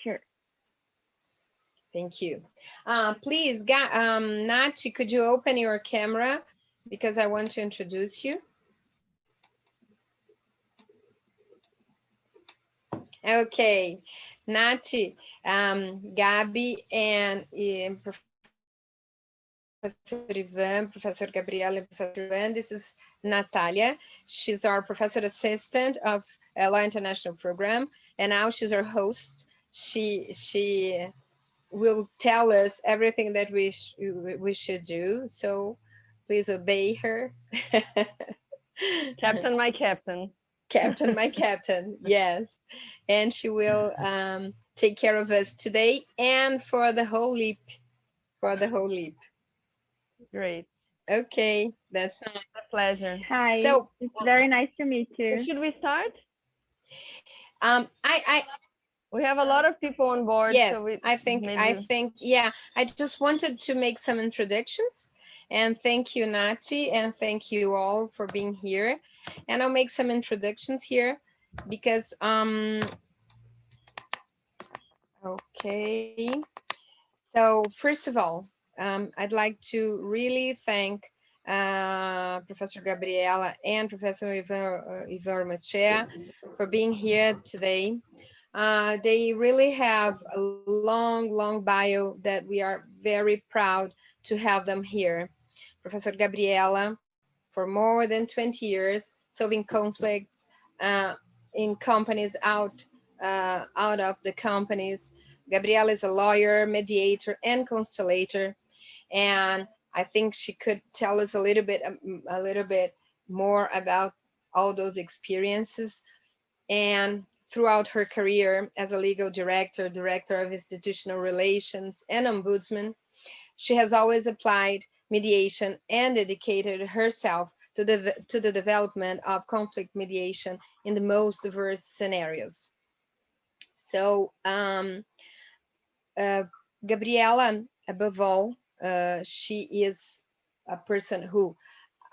Sure. Thank you. Please, Nachi, could you open your camera? Because I want to introduce you. Okay, Nachi, Gabi, and Professor Ivan, Professor Gabriela, and Professor Ivan. This is Natalia. She's our professor assistant of Law International Program, and now she's our host. She will tell us everything that we should do. So please obey her. Captain, my captain. Captain, my captain, yes. And she will take care of us today and for the whole leap. Great. Okay, that's a pleasure. Hi, so it's very nice to meet you. Should we start? I we have a lot of people on board. Yes, so I think, yeah, I just wanted to make some introductions, and thank you, Nati, and thank you all for being here. And I'll make some introductions here because, okay. So first of all, I'd like to really thank Professor Gabriela and Professor Ivan Ormachea for being here today. They really have a long bio that we are very proud to have them here. Professor Gabriela, for more than 20 years, solving conflicts in companies out of the companies. Gabriela is a lawyer, mediator, and constellator, and I think she could tell us a little bit more about all those experiences. And throughout her career as a legal director of institutional relations, and ombudsman, she has always applied mediation and dedicated herself to the development of conflict mediation in the most diverse scenarios. So Gabriela, above all, she is a person who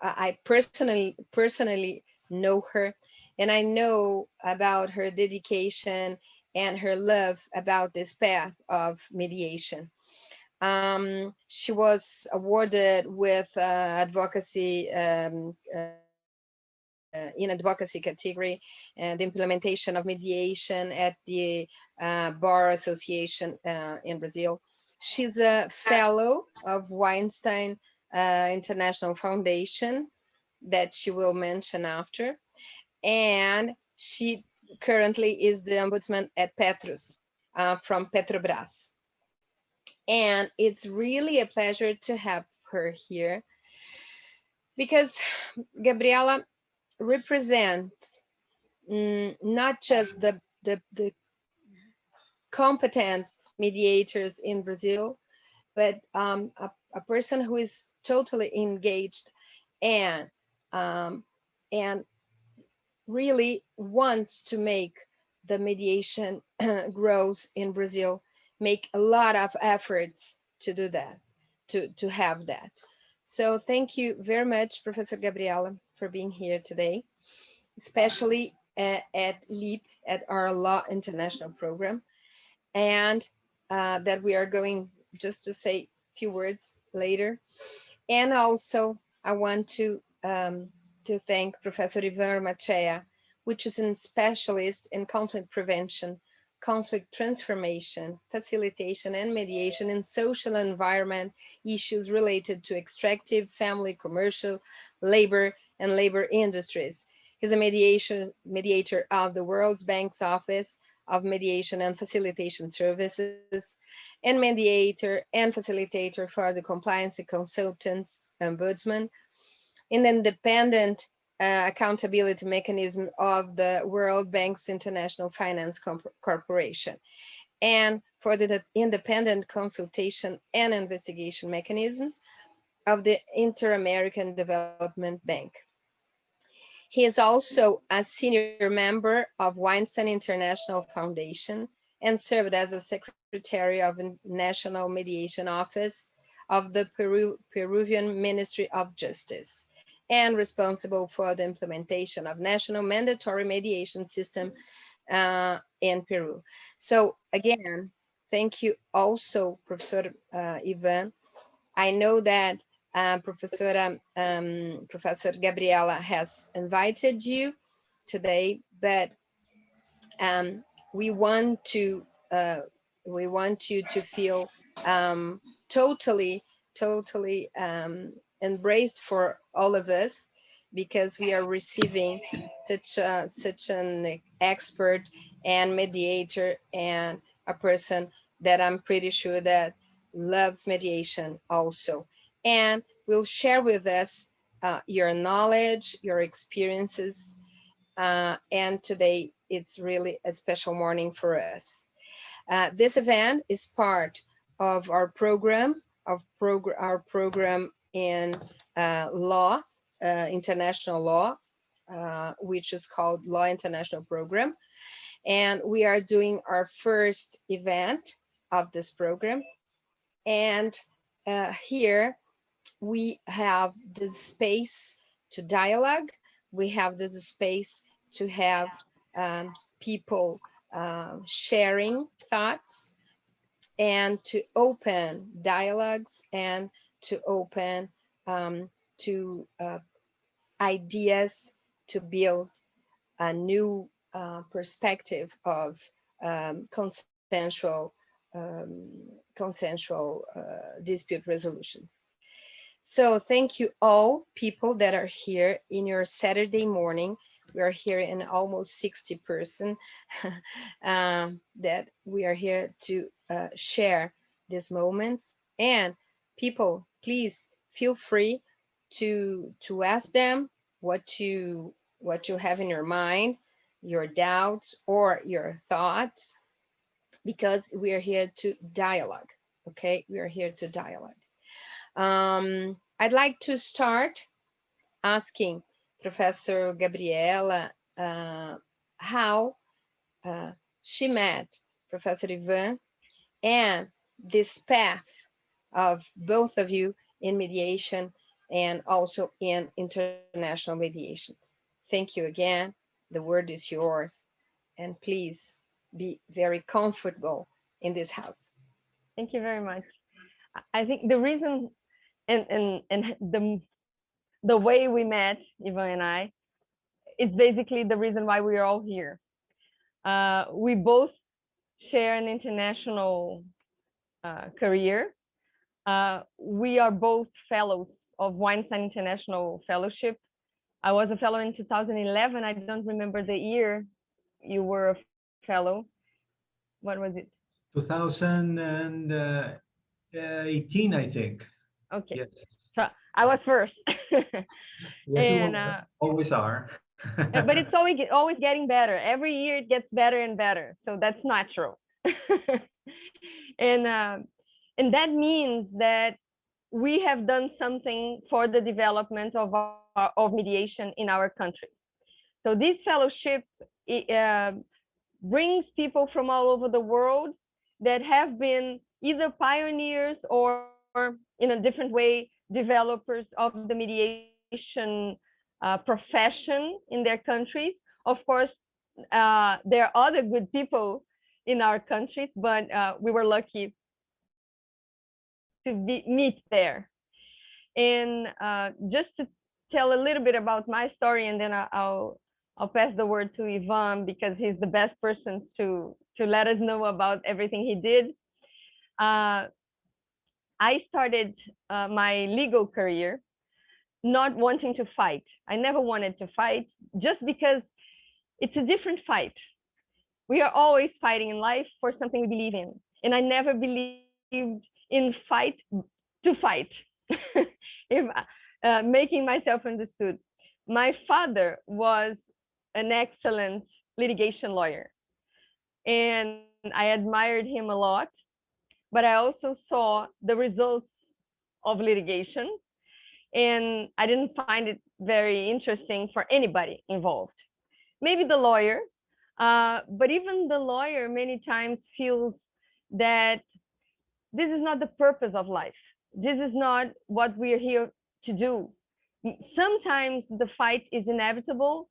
I personally know her, and I know about her dedication and her love about this path of mediation. She was awarded with advocacy in advocacy category and the implementation of mediation at the Bar Association in Brazil. She's a fellow of Weinstein International Foundation that she will mention after. And she currently is the ombudsman at Petrus from Petrobras. And it's really a pleasure to have her here because Gabriela represents not just the competent mediators in Brazil, but a person who is totally engaged and really wants to make the mediation grows in Brazil, make a lot of efforts to do that, to have that. So thank you very much, Professor Gabriela, for being here today, especially at LEAP, at our Law International Program, and that we are going just to say a few words later. And also, I want to thank Professor Ivan Ormachea, which is a specialist in conflict prevention, conflict transformation, facilitation, and mediation in social environment issues related to extractive, family, commercial, labor, and labor industries. He's a mediator of the World Bank's Office of Mediation and Facilitation Services, and mediator and facilitator for the Compliance Consultants Ombudsman, in the independent accountability mechanism of the World Bank's International Finance Corporation, and for the independent consultation and investigation mechanisms of the Inter-American Development Bank. He is also a senior member of Weinstein International Foundation and served as a secretary of the National Mediation Office of the Peruvian Ministry of Justice, and responsible for the implementation of national mandatory mediation system in Peru. So again, thank you also, Professor Ivan. I know that Professor Gabriela has invited you today, but we want to we want you to feel totally embraced for all of us, because we are receiving such an expert and mediator, and a person that I'm pretty sure that loves mediation also, and will share with us your knowledge, your experiences, and today it's really a special morning for us. This event is part of our program, our program in law, international law, which is called Law International Program. And we are doing our first event of this program. And here we have this space to dialogue. We have this space to have people sharing thoughts, and to open dialogues, and to open to ideas, to build a new perspective of consensual dispute resolutions. So thank you all people that are here in your Saturday morning. We are here in almost 60 person that we are here to share these moments. And people, please feel free to ask them what you have in your mind, your doubts or your thoughts, because we are here to dialogue. Okay, we are here to dialogue. I'd like to start asking Professor Gabriela how she met Professor Ivan, and this path of both of you in mediation and also in international mediation. Thank you again. The word is yours, and please be very comfortable in this house. Thank you very much. I think the reason and the way we met, Ivan and I, is basically the reason why we are all here. We both share an international career. We are both fellows of Weinstein International Fellowship. I was a fellow in 2011. I don't remember the year you were a fellow. What was it? 2018, I think. Okay. Yes. So I was first. Yes, And, always are. but it's always getting better. Every year it gets better and better. So that's natural. And that means that we have done something for the development of mediation in our country. So this fellowship brings people from all over the world that have been either pioneers or in a different way developers of the mediation profession in their countries. Of course, there are other good people in our countries, but we were lucky to meet there. And just to tell a little bit about my story, and then I'll pass the word to Ivan, because he's the best person to let us know about everything he did. I started my legal career not wanting to fight. I never wanted to fight, just because it's a different fight. We are always fighting in life for something we believe in. And I never believed in fight to fight, if making myself understood. My father was an excellent litigation lawyer, and I admired him a lot, but I also saw the results of litigation, and I didn't find it very interesting for anybody involved. Maybe the lawyer, but even the lawyer many times feels that this is not the purpose of life. This is not what we are here to do. Sometimes the fight is inevitable,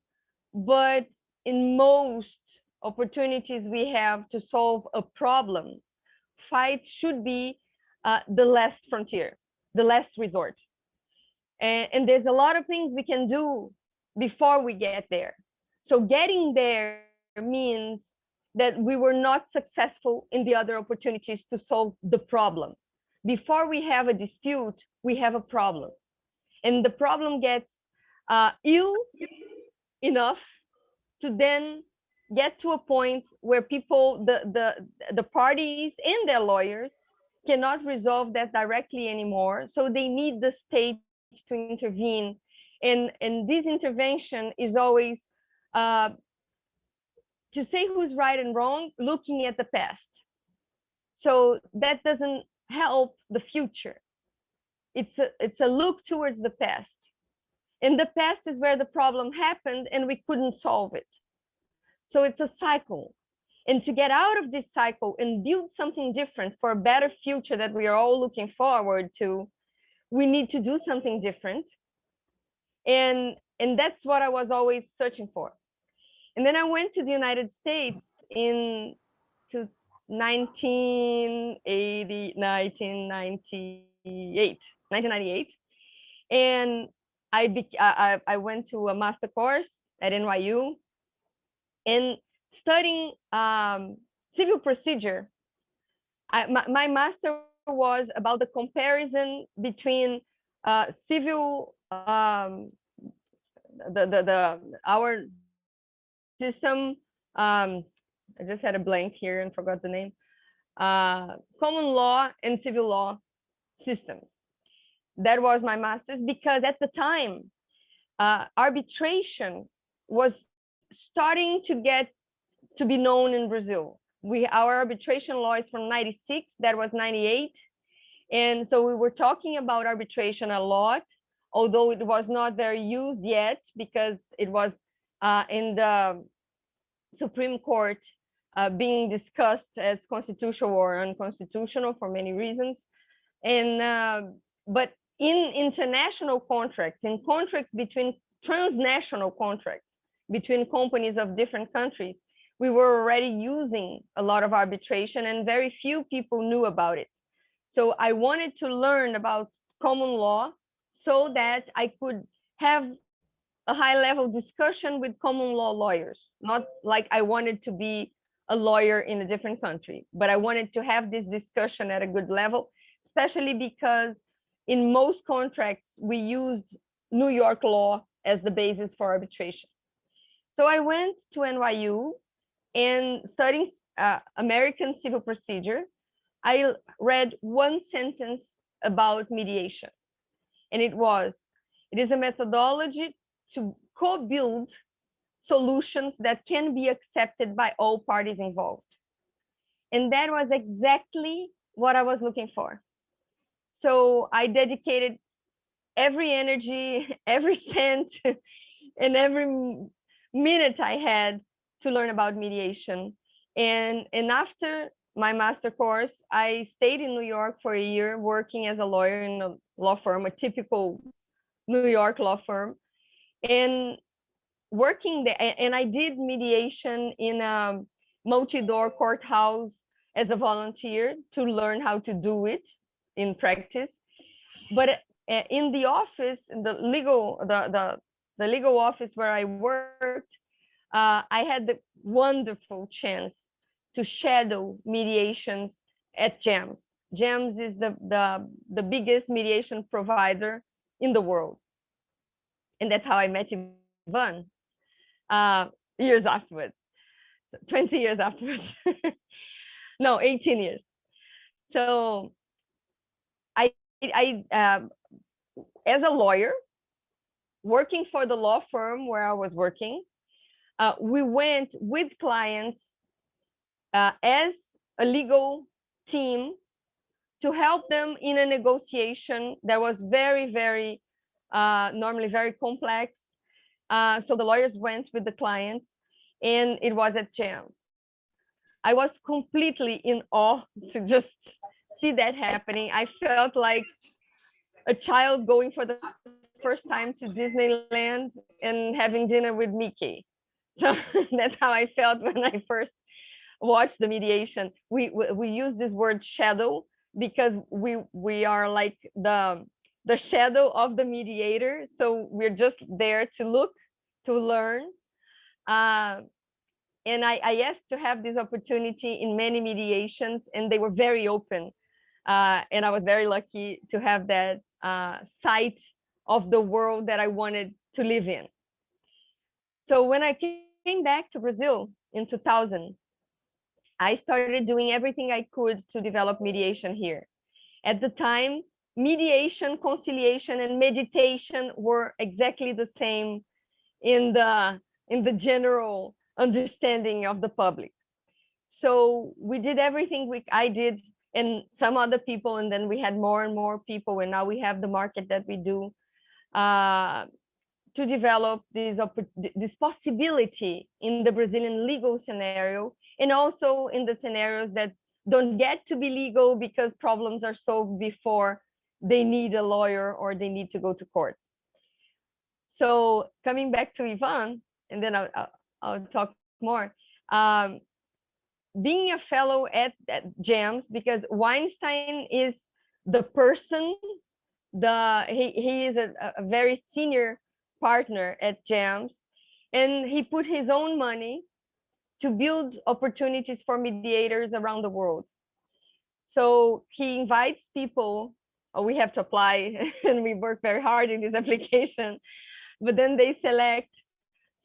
but in most opportunities we have to solve a problem, fight should be the last frontier, the last resort. And there's a lot of things we can do before we get there. So getting there means that we were not successful in the other opportunities to solve the problem. Before we have a dispute, we have a problem. And the problem gets ill enough to then get to a point where people, the parties and their lawyers cannot resolve that directly anymore. So they need the state to intervene. And this intervention is always to say who's right and wrong, looking at the past. So that doesn't help the future. It's a look towards the past. And the past is where the problem happened and we couldn't solve it. So it's a cycle. And to get out of this cycle and build something different for a better future that we are all looking forward to, we need to do something different. And that's what I was always searching for. And then I went to the United States in 1998. And I went to a master course at NYU and studying civil procedure. My master was about the comparison between civil our system. I just had a blank here and forgot the name. Common law and civil law systems. That was my master's, because at the time, arbitration was starting to get to be known in Brazil. Our arbitration law is from 96, that was 98. And so we were talking about arbitration a lot, although it was not very used yet, because it was in the Supreme Court being discussed as constitutional or unconstitutional for many reasons. And but in international contracts, in contracts between transnational contracts between companies of different countries, we were already using a lot of arbitration and very few people knew about it. So I wanted to learn about common law so that I could have a high level discussion with common law lawyers, not like I wanted to be a lawyer in a different country, but I wanted to have this discussion at a good level, especially because in most contracts, we used New York law as the basis for arbitration. So I went to NYU and studying American civil procedure. I read one sentence about mediation, and it is a methodology to co-build solutions that can be accepted by all parties involved. And that was exactly what I was looking for. So I dedicated every energy, every cent, and every minute I had to learn about mediation. And after my master course, I stayed in New York for a year working as a lawyer in a law firm, a typical New York law firm. And working there, and I did mediation in a multi-door courthouse as a volunteer to learn how to do it in practice. But in the office, the legal office where I worked, I had the wonderful chance to shadow mediations at GEMS. GEMS is the biggest mediation provider in the world. And that's how I met Ivan years afterwards, 20 years afterwards. No, 18 years. So I as a lawyer, working for the law firm where I was working, we went with clients as a legal team to help them in a negotiation that was very, very, normally very complex. So the lawyers went with the clients, and it was at GEMS. I was completely in awe to just see that happening. I felt like a child going for the first time to Disneyland and having dinner with Mickey. So that's how I felt when I first watched the mediation. We use this word shadow because we are like the shadow of the mediator. So we're just there to look, to learn. And I asked to have this opportunity in many mediations, and they were very open. And I was very lucky to have that sight of the world that I wanted to live in. So when I came back to Brazil in 2000, I started doing everything I could to develop mediation here. At the time, mediation, conciliation, and meditation were exactly the same in the general understanding of the public. So we did everything I did, and some other people, and then we had more and more people, and now we have the market that we do to develop this possibility in the Brazilian legal scenario, and also in the scenarios that don't get to be legal because problems are solved before they need a lawyer or they need to go to court. So coming back to Ivan, and then I'll talk more. Being a fellow at GEMS, because Weinstein is the person, he is a very senior partner at GEMS, and he put his own money to build opportunities for mediators around the world. So he invites people, we have to apply, and we work very hard in this application, but then they select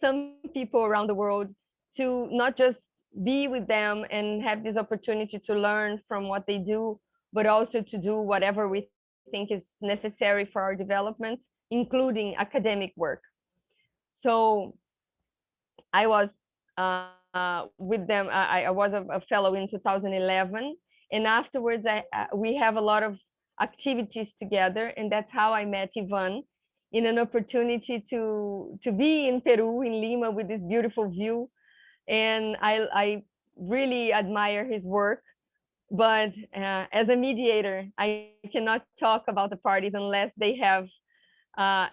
some people around the world to not just be with them and have this opportunity to learn from what they do, but also to do whatever we think is necessary for our development, including academic work. So I was with them. I was a fellow in 2011, and afterwards we have a lot of activities together, and that's how I met Ivan, in an opportunity to be in Peru, in Lima, with this beautiful view. And I really admire his work. But as a mediator, I cannot talk about the parties unless they have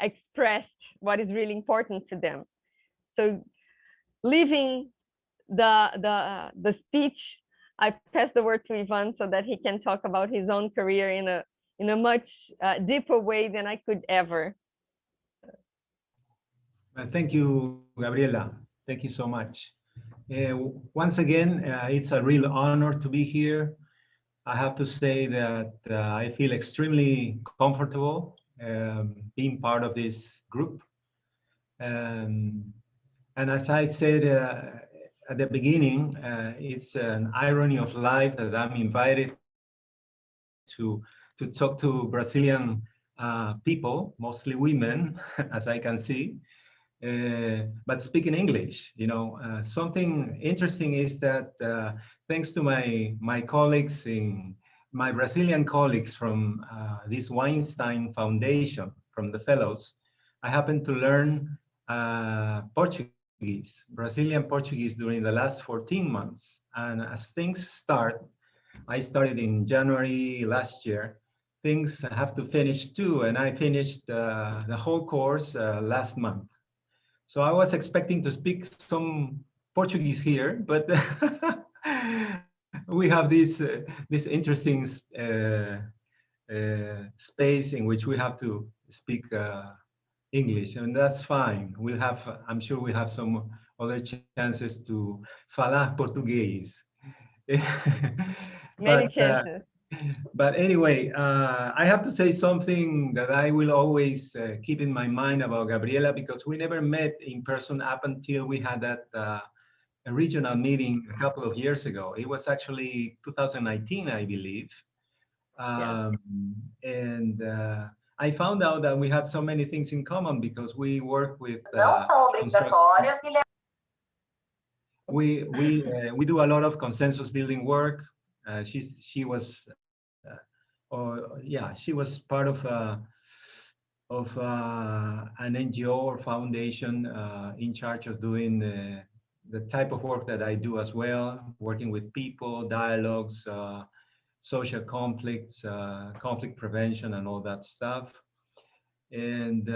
expressed what is really important to them. So leaving the speech, I pass the word to Ivan so that he can talk about his own career in a much deeper way than I could ever. Thank you, Gabriela. Thank you so much. Once again, it's a real honor to be here. I have to say that I feel extremely comfortable being part of this group. And as I said at the beginning, it's an irony of life that I'm invited to talk to Brazilian people, mostly women, as I can see. But speaking English, you know, something interesting is that thanks to my colleagues, my Brazilian colleagues from this Weinstein Foundation, from the fellows, I happened to learn Portuguese, Brazilian Portuguese during the last 14 months. And as things start, I started in January last year, things have to finish too, and I finished the whole course last month. So I was expecting to speak some Portuguese here, but we have this interesting space in which we have to speak English, and that's fine. We'll have, I'm sure we have some other chances to falar português. Many chances. But anyway, I have to say something that I will always keep in my mind about Gabriela, because we never met in person up until we had that a regional meeting a couple of years ago. It was actually 2019, I believe. And I found out that we have so many things in common because we work with we do a lot of consensus building work. She was part of an NGO or foundation in charge of doing the type of work that I do as well, working with people, dialogues, social conflicts, conflict prevention, and all that stuff. And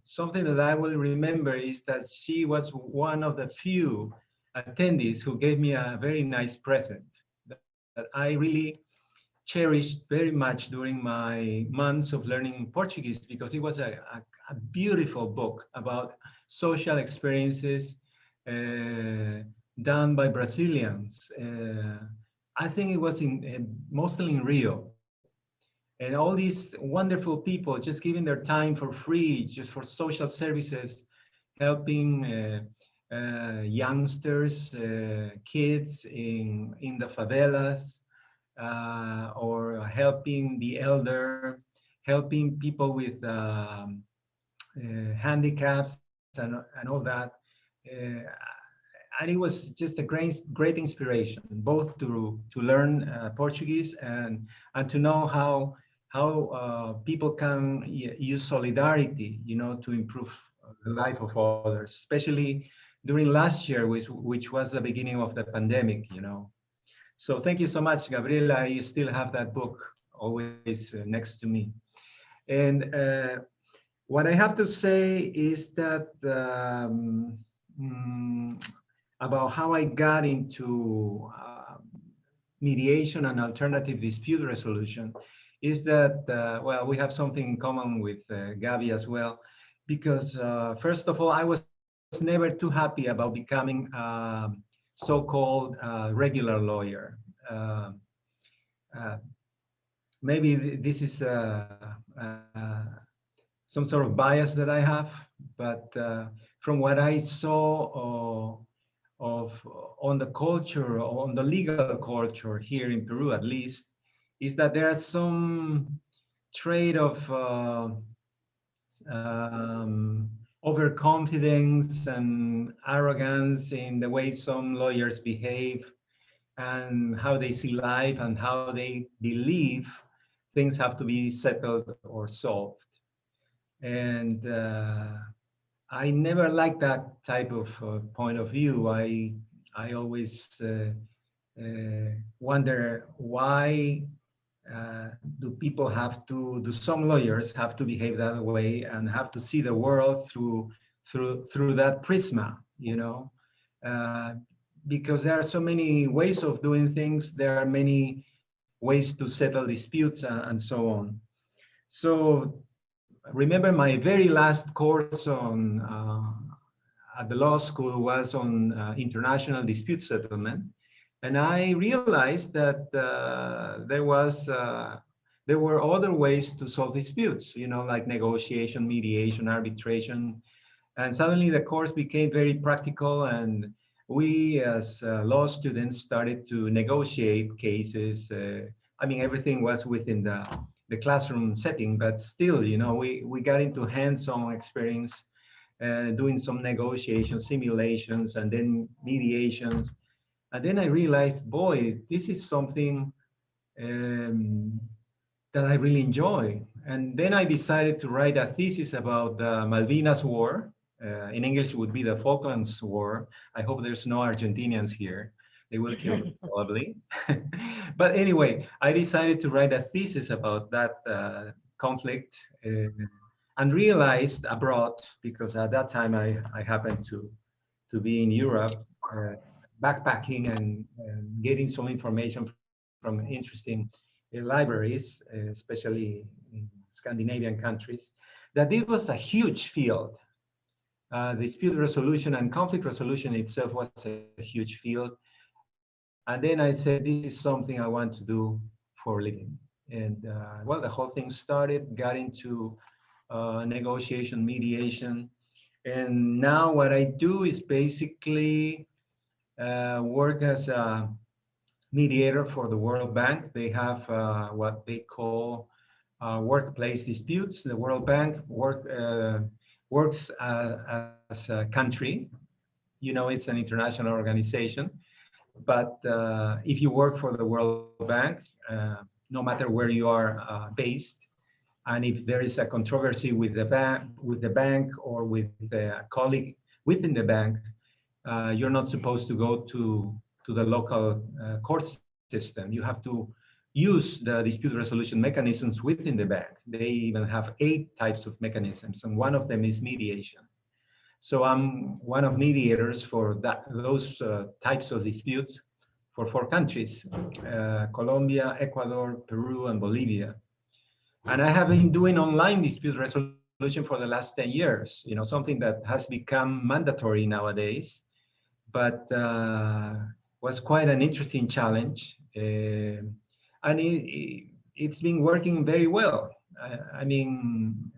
something that I will remember is that she was one of the few attendees who gave me a very nice present that I really cherished very much during my months of learning Portuguese, because it was a beautiful book about social experiences done by Brazilians. I think it was mostly in Rio. And all these wonderful people just giving their time for free, just for social services, helping youngsters, kids in the favelas, or helping the elder, helping people with handicaps and all that. And it was just a great inspiration, both to learn Portuguese and to know how people can use solidarity, to improve the life of others, especially during last year, which was the beginning of the pandemic, So thank you so much, Gabriela. I still have that book always next to me. And what I have to say is that about how I got into mediation and alternative dispute resolution is that, well, we have something in common with Gabby as well, because first of all, I was never too happy about becoming so-called regular lawyer. Maybe this is some sort of bias that I have, but from what I saw on the culture, on the legal culture here in Peru at least, is that there are some trait of overconfidence and arrogance in the way some lawyers behave and how they see life and how they believe things have to be settled or solved. And I never liked that type of point of view. I always wonder why do some lawyers have to behave that way and have to see the world through that prisma, because there are so many ways of doing things. There are many ways to settle disputes and so on. So remember, my very last course at the law school was on international dispute settlement. And I realized that there were other ways to solve disputes, like negotiation, mediation, arbitration. And suddenly the course became very practical, and we as law students started to negotiate cases. Everything was within the classroom setting, but still, we got into hands-on experience, doing some negotiations, simulations, and then mediations. And then I realized, boy, this is something that I really enjoy. And then I decided to write a thesis about the Malvinas War. In English, it would be the Falklands War. I hope there's no Argentinians here. They will kill me probably. But anyway, I decided to write a thesis about that conflict and realized abroad, because at that time I happened to be in Europe, backpacking and getting some information from interesting libraries, especially in Scandinavian countries, that it was a huge field. Dispute resolution and conflict resolution itself was a huge field. And then I said, this is something I want to do for a living. And well, the whole thing started, got into negotiation, mediation. And now what I do is basically work as a mediator for the World Bank. They have what they call workplace disputes. The World Bank works as a country. It's an international organization. But if you work for the World Bank, no matter where you are based, and if there is a controversy with the bank or with a colleague within the bank, you're not supposed to go to the local court system. You have to use the dispute resolution mechanisms within the bank. They even have 8 types of mechanisms, and one of them is mediation. So I'm one of mediators for those types of disputes for 4 countries, Colombia, Ecuador, Peru, and Bolivia. And I have been doing online dispute resolution for the last 10 years, something that has become mandatory nowadays, but was quite an interesting challenge. And it's been working very well. I mean,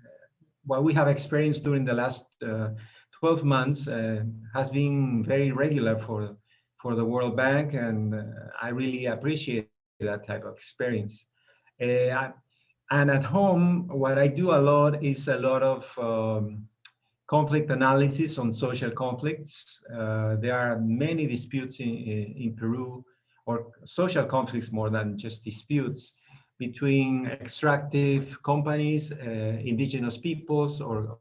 what we have experienced during the last 12 months has been very regular for the World Bank, and I really appreciate that type of experience. And at home, what I do a lot is a lot of conflict analysis on social conflicts. There are many disputes in Peru, or social conflicts more than just disputes, between extractive companies, indigenous peoples, or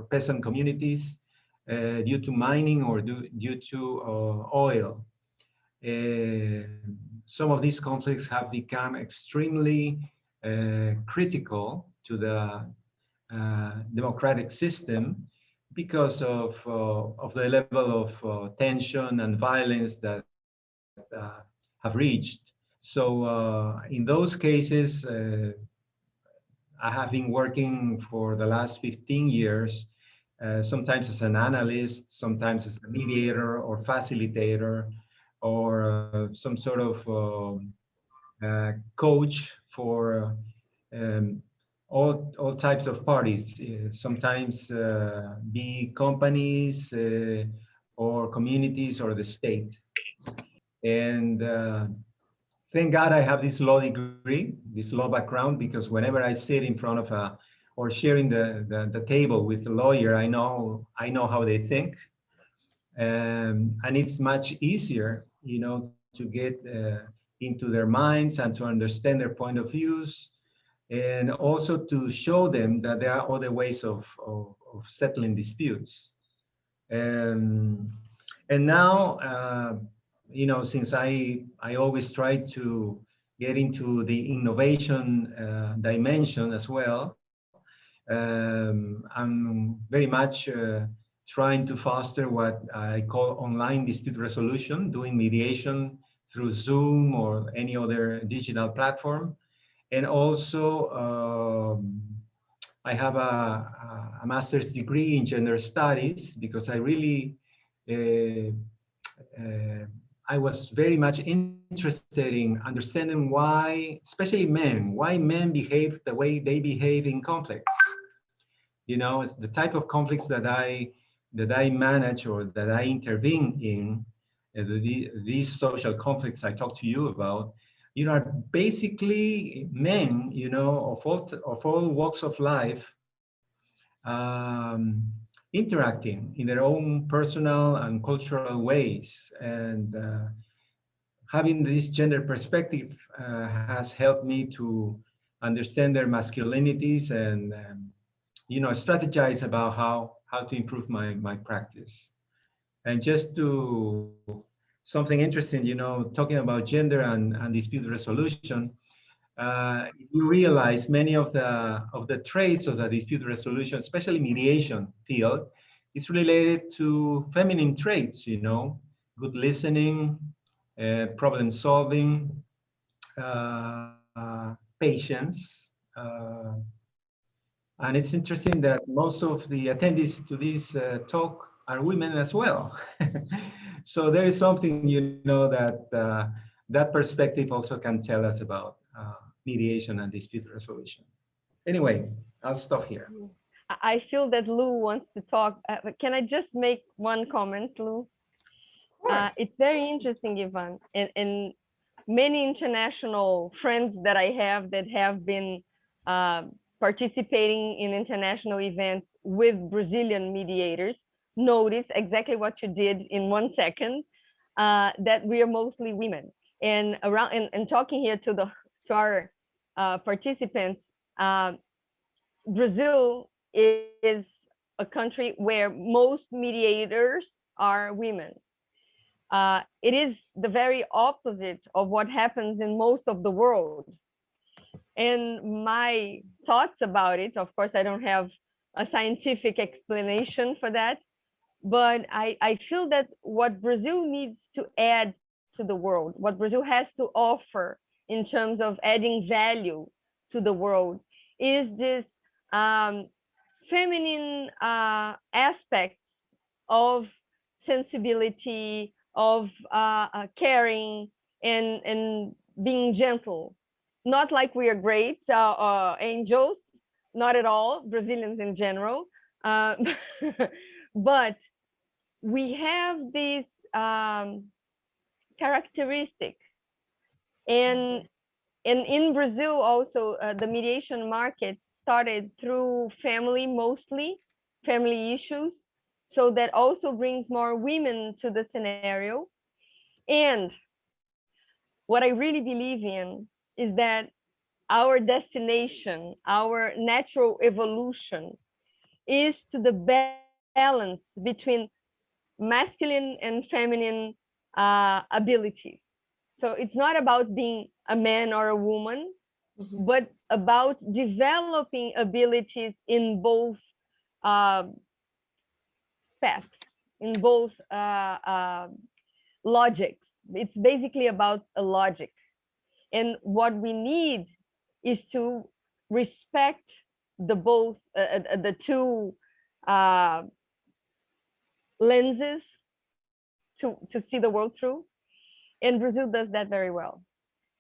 peasant communities due to mining or due to oil. Some of these conflicts have become extremely critical to the democratic system because of the level of tension and violence that have reached. So in those cases, I have been working for the last 15 years, sometimes as an analyst, sometimes as a mediator or facilitator, or some sort of coach for all types of parties, sometimes be companies or communities or the state. And thank God I have this law degree, this law background, because whenever I sit in front of or sharing the table with a lawyer, I know how they think. And it's much easier, to get into their minds and to understand their point of views, and also to show them that there are other ways of settling disputes. And now, since I always try to get into the innovation dimension as well, I'm very much trying to foster what I call online dispute resolution, doing mediation through Zoom or any other digital platform. And also, I have a master's degree in gender studies because I really, I was very much interested in understanding why, especially why men behave the way they behave in conflicts. It's the type of conflicts that I manage or that I intervene in, these social conflicts I talked to you about, are basically men, of all walks of life, interacting in their own personal and cultural ways. And having this gender perspective has helped me to understand their masculinities and strategize about how to improve my practice. And just to something interesting, talking about gender and dispute resolution, you realize many of the traits of the dispute resolution, especially mediation field, is related to feminine traits, good listening, problem solving, patience. And it's interesting that most of the attendees to this talk are women as well. So there is something, that that perspective also can tell us about mediation and dispute resolution. Anyway, I'll stop here. I feel that Lou wants to talk. Can I just make one comment, Lou? It's very interesting, Ivan, and many international friends that I have that have been participating in international events with Brazilian mediators notice exactly what you did in 1 second, that we are mostly women. And talking here to our participants, Brazil is a country where most mediators are women. it is the very opposite of what happens in most of the world. And my thoughts about it, of course, I don't have a scientific explanation for that, but I feel that what Brazil needs to add to the world, what Brazil has to offer in terms of adding value to the world, is this feminine aspects of sensibility, of caring, and being gentle. Not like we are great angels, not at all, Brazilians in general, but we have this characteristic. And in Brazil also, the mediation market started through family, mostly family issues. So that also brings more women to the scenario. And what I really believe in is that our destination, our natural evolution, is to the balance between masculine and feminine abilities. So it's not about being a man or a woman, but about developing abilities in both paths, in both logics. It's basically about a logic. And what we need is to respect the two lenses to see the world through. And Brazil does that very well.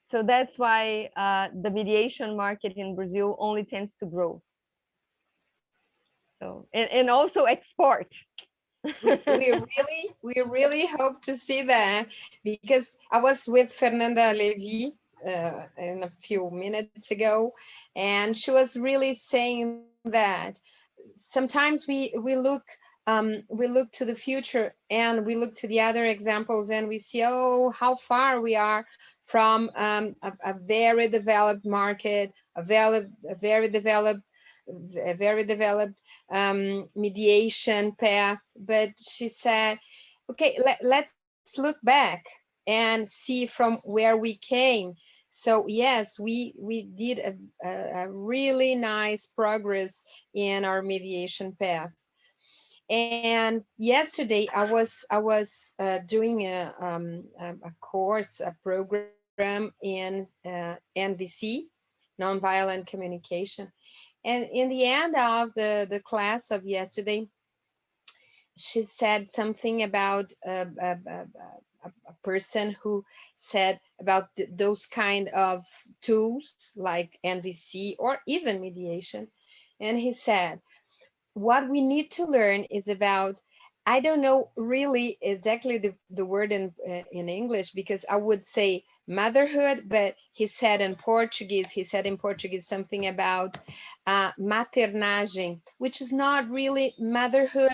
So that's why the mediation market in Brazil only tends to grow. So, and also export. we really hope to see that, because I was with Fernanda Levy in a few minutes ago, and she was really saying that sometimes we look to the future and we look to the other examples and we see, oh, how far we are from a very developed market, a very developed mediation path. But she said, okay, let's look back and see from where we came. So yes, we did a really nice progress in our mediation path. And yesterday I was doing a course, a program in NVC, nonviolent communication. And in the end of the class of yesterday, she said something about a person who said about those kind of tools like NVC or even mediation. And he said, what we need to learn is about, I don't know really exactly the word in English, because I would say motherhood, but he said in Portuguese something about maternagem, which is not really motherhood,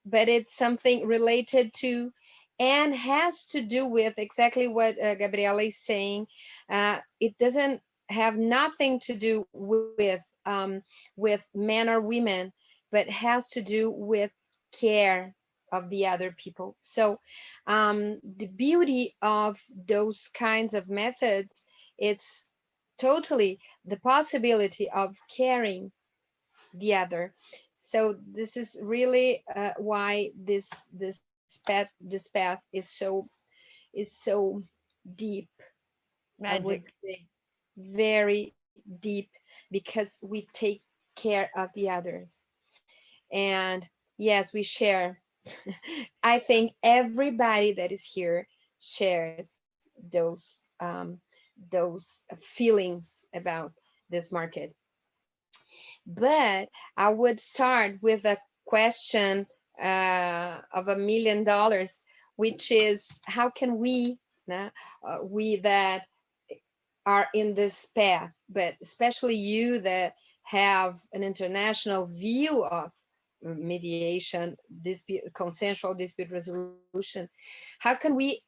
but it's something related to and has to do with exactly what Gabriela is saying. It doesn't have nothing to do with men or women, but has to do with care of the other people. So the beauty of those kinds of methods, it's totally the possibility of caring the other. So this is really why this path is so deep. Magic. I would say very deep, because we take care of the others. And yes, we share. I think everybody that is here shares those feelings about this market. But I would start with a question of $1 million, which is, how can we that are in this path, but especially you that have an international view of mediation, consensual dispute resolution, how can we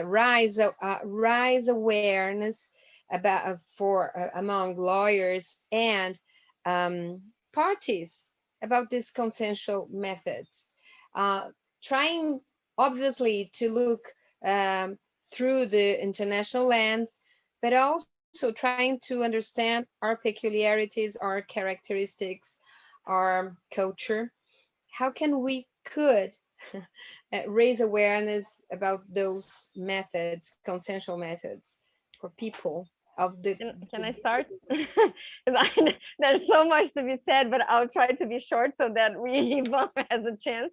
raise awareness about among lawyers and parties about these consensual methods, trying obviously to look through the international lens, but also trying to understand our peculiarities, our characteristics, our culture. How can we could raise awareness about those methods, consensual methods for people of the... Can I start? There's so much to be said, but I'll try to be short so that Ivan has a chance,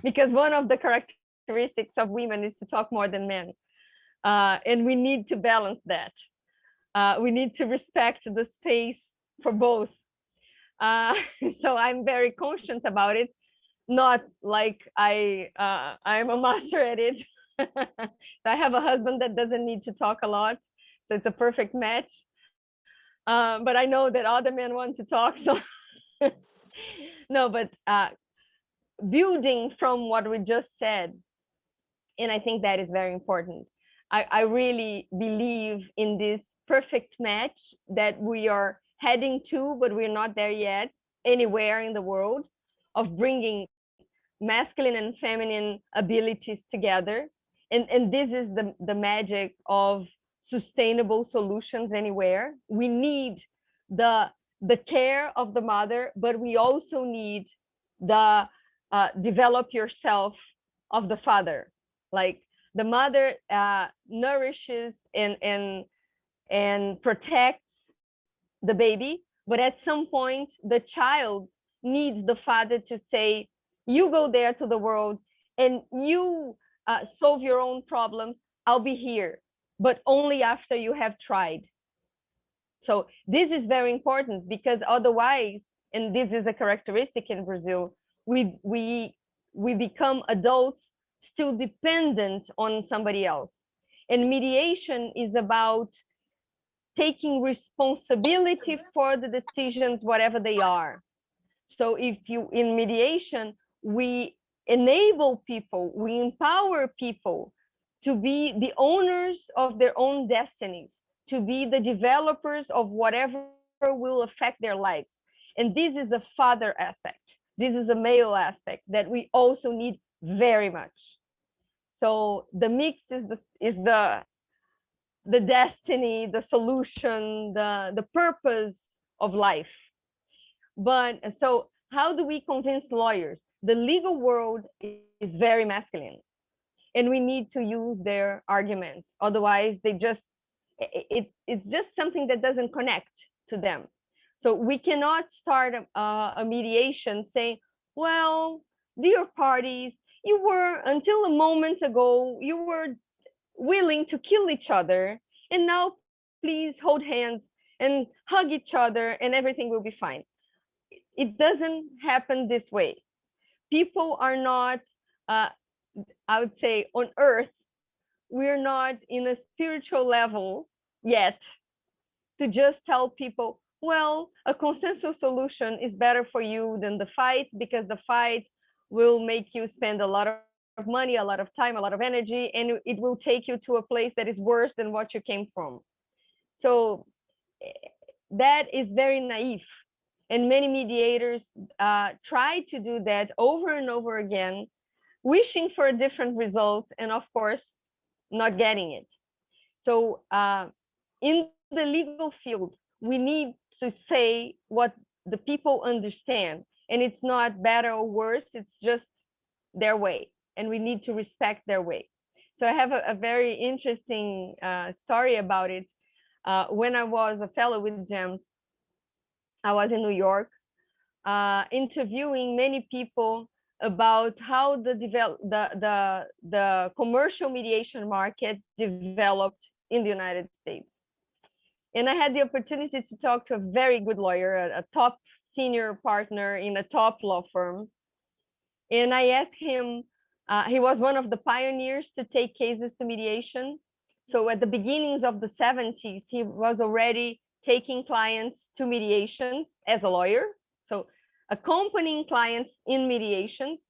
because one of the characteristics of women is to talk more than men. And we need to balance that. We need to respect the space for both. So I'm very conscious about it, not like I'm a master at it. I have a husband that doesn't need to talk a lot, so it's a perfect match. But I know that other men want to talk, so no, but building from what we just said, and I think that is very important. I really believe in this perfect match that we are heading to, but we're not there yet anywhere in the world, of bringing masculine and feminine abilities together. And this is the magic of sustainable solutions anywhere. We need the care of the mother, but we also need the develop yourself of the father. Like the mother nourishes and protects the baby, but at some point the child needs the father to say, you go there to the world and you solve your own problems, I'll be here, but only after you have tried. So this is very important, because otherwise, and this is a characteristic in Brazil, we become adults still dependent on somebody else. And mediation is about taking responsibility for the decisions, whatever they are. So if you, in mediation, we enable people, we empower people to be the owners of their own destinies, to be the developers of whatever will affect their lives. And this is a father aspect. This is a male aspect that we also need very much. So the mix is the destiny, the solution, the purpose of life. But so how do we convince lawyers? The legal world is very masculine, and we need to use their arguments. Otherwise, it's just something that doesn't connect to them. So we cannot start a mediation saying, well, dear parties, you were, until a moment ago, you were willing to kill each other, and now please hold hands and hug each other and everything will be fine. It doesn't happen this way. People are not, I would say, on earth, we're not in a spiritual level yet to just tell people, well, a consensual solution is better for you than the fight, because the fight will make you spend a lot of money, a lot of time, a lot of energy, and it will take you to a place that is worse than what you came from. So that is very naive. And many mediators try to do that over and over again, wishing for a different result, and of course, not getting it. So in the legal field, we need to say what the people understand. And it's not better or worse, it's just their way. And we need to respect their way. So I have a very interesting story about it. When I was a fellow with GEMS, I was in New York, interviewing many people about how the commercial mediation market developed in the United States. And I had the opportunity to talk to a very good lawyer, a top senior partner in a top law firm. And I asked him, he was one of the pioneers to take cases to mediation. So at the beginnings of the 70s, he was already taking clients to mediations as a lawyer, so accompanying clients in mediations.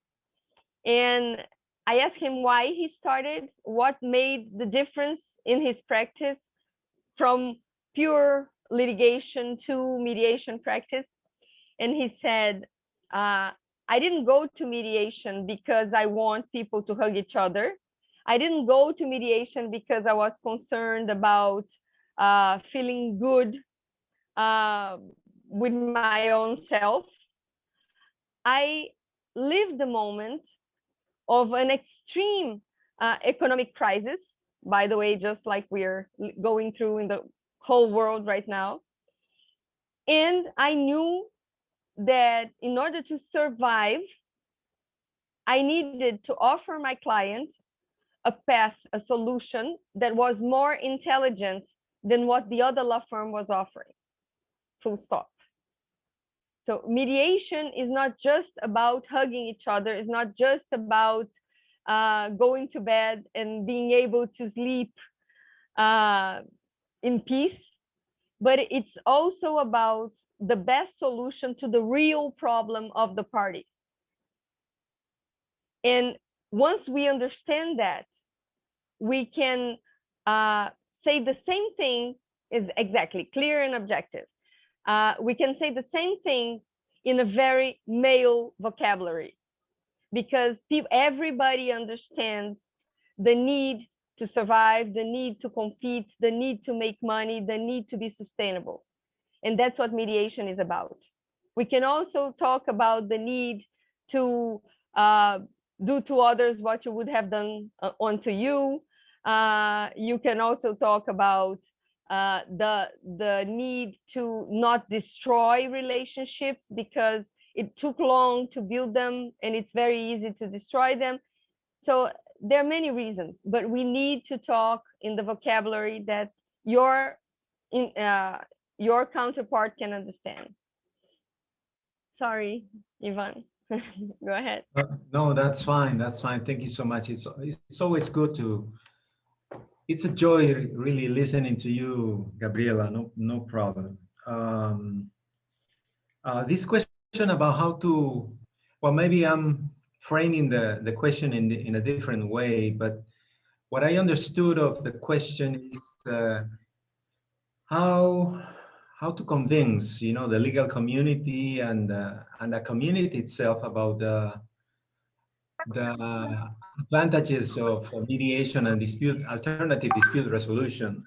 And I asked him why he started, what made the difference in his practice from pure litigation to mediation practice. And he said, I didn't go to mediation because I want people to hug each other. I didn't go to mediation because I was concerned about feeling good with my own self. I lived the moment of an extreme economic crisis, by the way, just like we're going through in the whole world right now. And I knew that in order to survive, I needed to offer my client a path, a solution that was more intelligent than what the other law firm was offering. Full stop. So mediation is not just about hugging each other. It's not just about going to bed and being able to sleep in peace, but it's also about the best solution to the real problem of the parties. And once we understand that, we can say the same thing is exactly clear and objective. We can say the same thing in a very male vocabulary, because everybody understands the need to survive, the need to compete, the need to make money, the need to be sustainable. And that's what mediation is about. We can also talk about the need to do to others what you would have done unto you. You can also talk about the need to not destroy relationships because it took long to build them and it's very easy to destroy them. So there are many reasons, but we need to talk in the vocabulary that your counterpart can understand. Sorry, Ivan. Go ahead. No, that's fine. That's fine. Thank you so much. It's always good to. It's a joy really listening to you, Gabriela. No problem. This question about how to, well, maybe I'm framing the question in a different way, but what I understood of the question is how to convince, the legal community and the community itself about the advantages of mediation and alternative dispute resolution.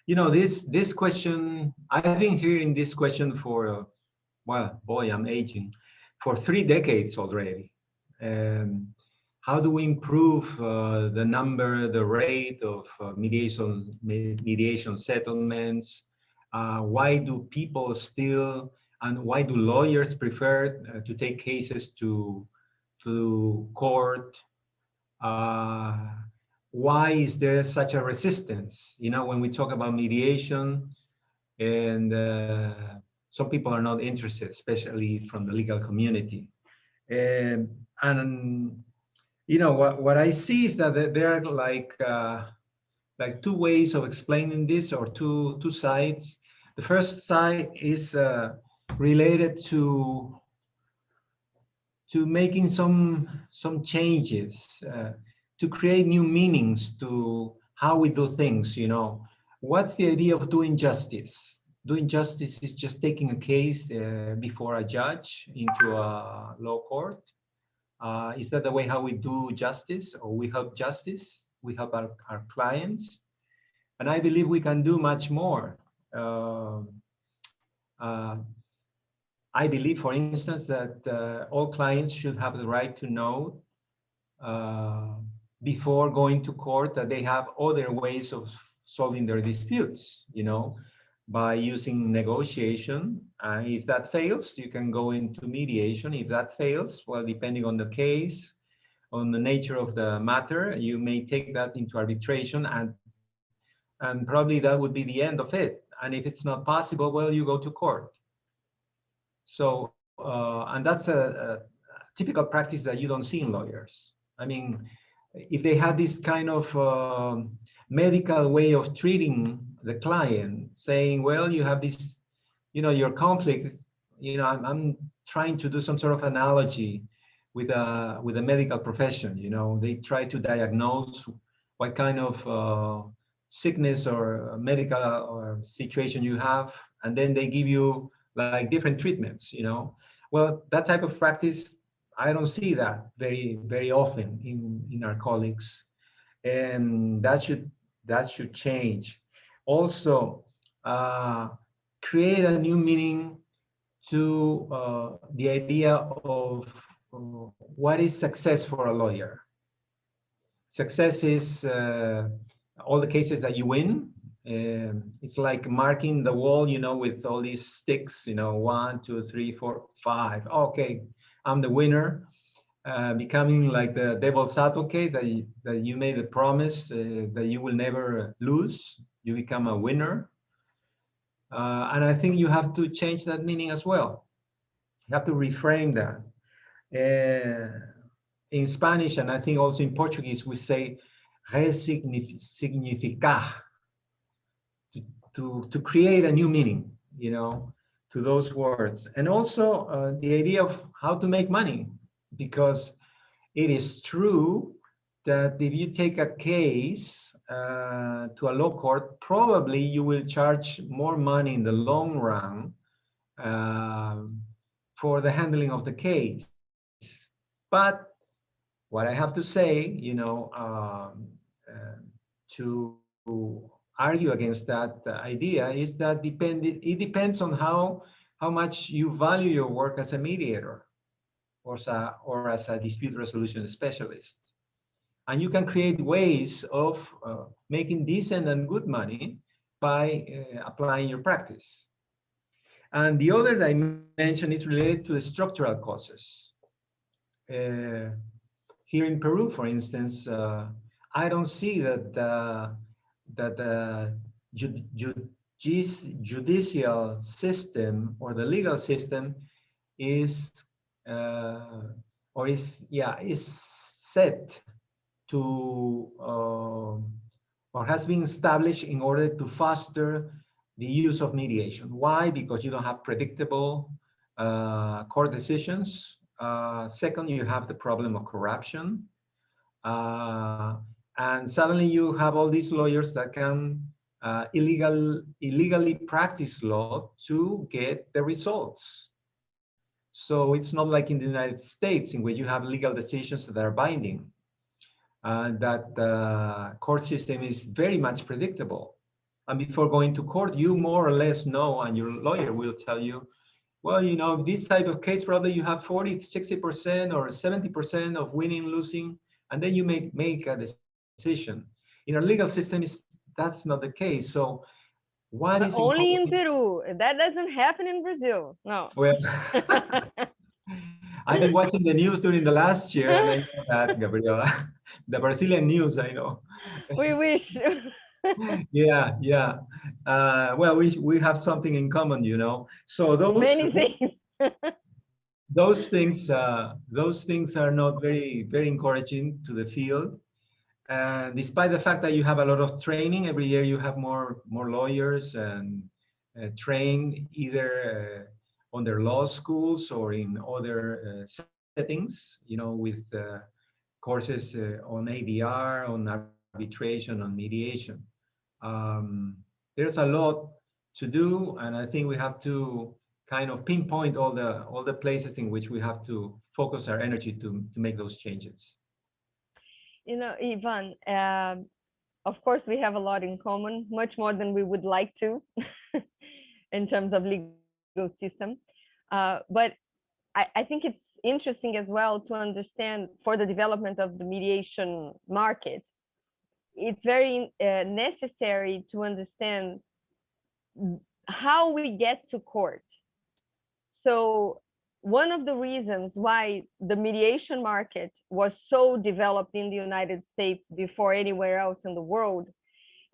This question, I've been hearing this question for, well, boy, I'm aging, for 3 decades already. How do we improve the rate of mediation settlements? Why do people still, and why do lawyers prefer to take cases to court? Why is there such a resistance? When we talk about mediation, and some people are not interested, especially from the legal community. And what I see is that there are like 2 ways of explaining this, or two sides. The first side is related to making some changes, to create new meanings to how we do things. What's the idea of doing justice? Doing justice is just taking a case before a judge into a law court. Is that the way how we do justice, or we help justice? We help our clients. And I believe we can do much more. I believe, for instance, that all clients should have the right to know before going to court that they have other ways of solving their disputes, by using negotiation. If that fails, you can go into mediation. If that fails, well, depending on the case, on the nature of the matter, you may take that into arbitration, and probably that would be the end of it. And if it's not possible, well, you go to court. So, and that's a typical practice that you don't see in lawyers. I mean, if they had this kind of medical way of treating the client, saying, well, you have this, your conflict, I'm trying to do some sort of analogy with a medical profession. They try to diagnose what kind of sickness or medical or situation you have, and then they give you like different treatments. well, that type of practice, I don't see that very often in our colleagues, and that should change. Also, create a new meaning to the idea of what is success for a lawyer. Success is all the cases that you win. It's like marking the wall, with all these sticks, 1, 2, 3, 4, 5. Okay, I'm the winner. Becoming like the devil's advocate, that you made a promise that you will never lose. You become a winner. And I think you have to change that meaning as well. You have to reframe that. In Spanish, and I think also in Portuguese, we say resignificar, to create a new meaning, to those words. And also the idea of how to make money, because it is true that if you take a case to a law court, probably you will charge more money in the long run for the handling of the case. But what I have to say, to argue against that idea is that it depends on how much you value your work as a mediator or as a dispute resolution specialist. And you can create ways of making decent and good money by applying your practice. And the other dimension is related to the structural causes. Here in Peru, for instance, I don't see that the judicial system or the legal system is set to or has been established in order to foster the use of mediation. Why? Because you don't have predictable court decisions. Second, you have the problem of corruption. And suddenly you have all these lawyers that can illegally practice law to get the results. So it's not like in the United States, in which you have legal decisions that are binding. That the court system is very much predictable. And before going to court, you more or less know, and your lawyer will tell you, well, this type of case, probably you have 40, 60% or 70% of winning, losing, and then you make a decision. In our legal system, that's not the case. So what is only in Peru? That doesn't happen in Brazil. No. Well, I've been watching the news during the last year, and I know that, Gabriela. The Brazilian news, I know. We wish. Yeah. Well, we have something in common, So many things. those things are not very encouraging to the field. And despite the fact that you have a lot of training, every year you have more lawyers and trained either on their law schools or in other settings, with courses on ADR, on arbitration, on mediation. There's a lot to do, and I think we have to kind of pinpoint all the places in which we have to focus our energy to make those changes. Ivan, of course, we have a lot in common, much more than we would like to in terms of legal system. But I think it's interesting as well to understand, for the development of the mediation market, it's very necessary to understand how we get to court. So one of the reasons why the mediation market was so developed in the United States before anywhere else in the world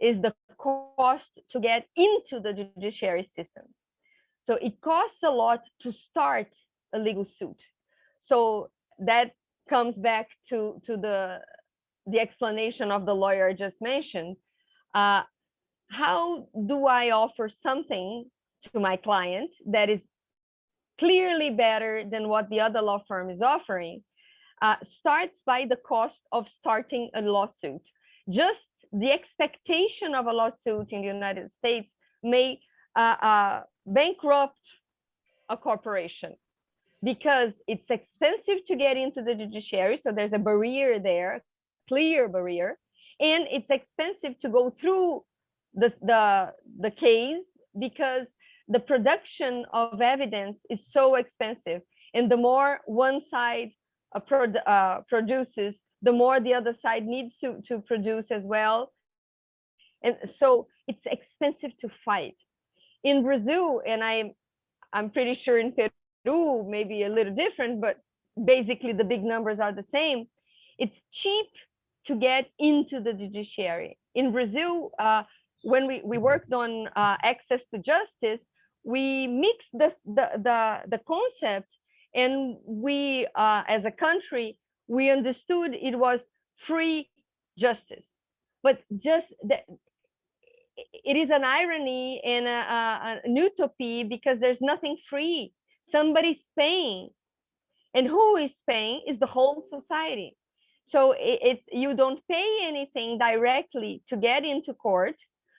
is the cost to get into the judiciary system. So it costs a lot to start a legal suit. So that comes back to the explanation of the lawyer I just mentioned. How do I offer something to my client that is clearly better than what the other law firm is offering? Starts by the cost of starting a lawsuit. Just the expectation of a lawsuit in the United States may bankrupt a corporation. because it's expensive to get into the judiciary. So there's a barrier there, clear barrier, and it's expensive to go through the case because the production of evidence is so expensive. And the more one side produces, the more the other side needs to produce as well. And so it's expensive to fight. In Brazil, and I'm pretty sure in Peru, maybe a little different, but basically the big numbers are the same. It's cheap to get into the judiciary. In Brazil, when we worked on access to justice, we mixed the concept, and we, as a country, we understood it was free justice. But just that, it is an irony and an utopia, because there's nothing free. Somebody's paying, and who is paying is the whole society. So you don't pay anything directly to get into court.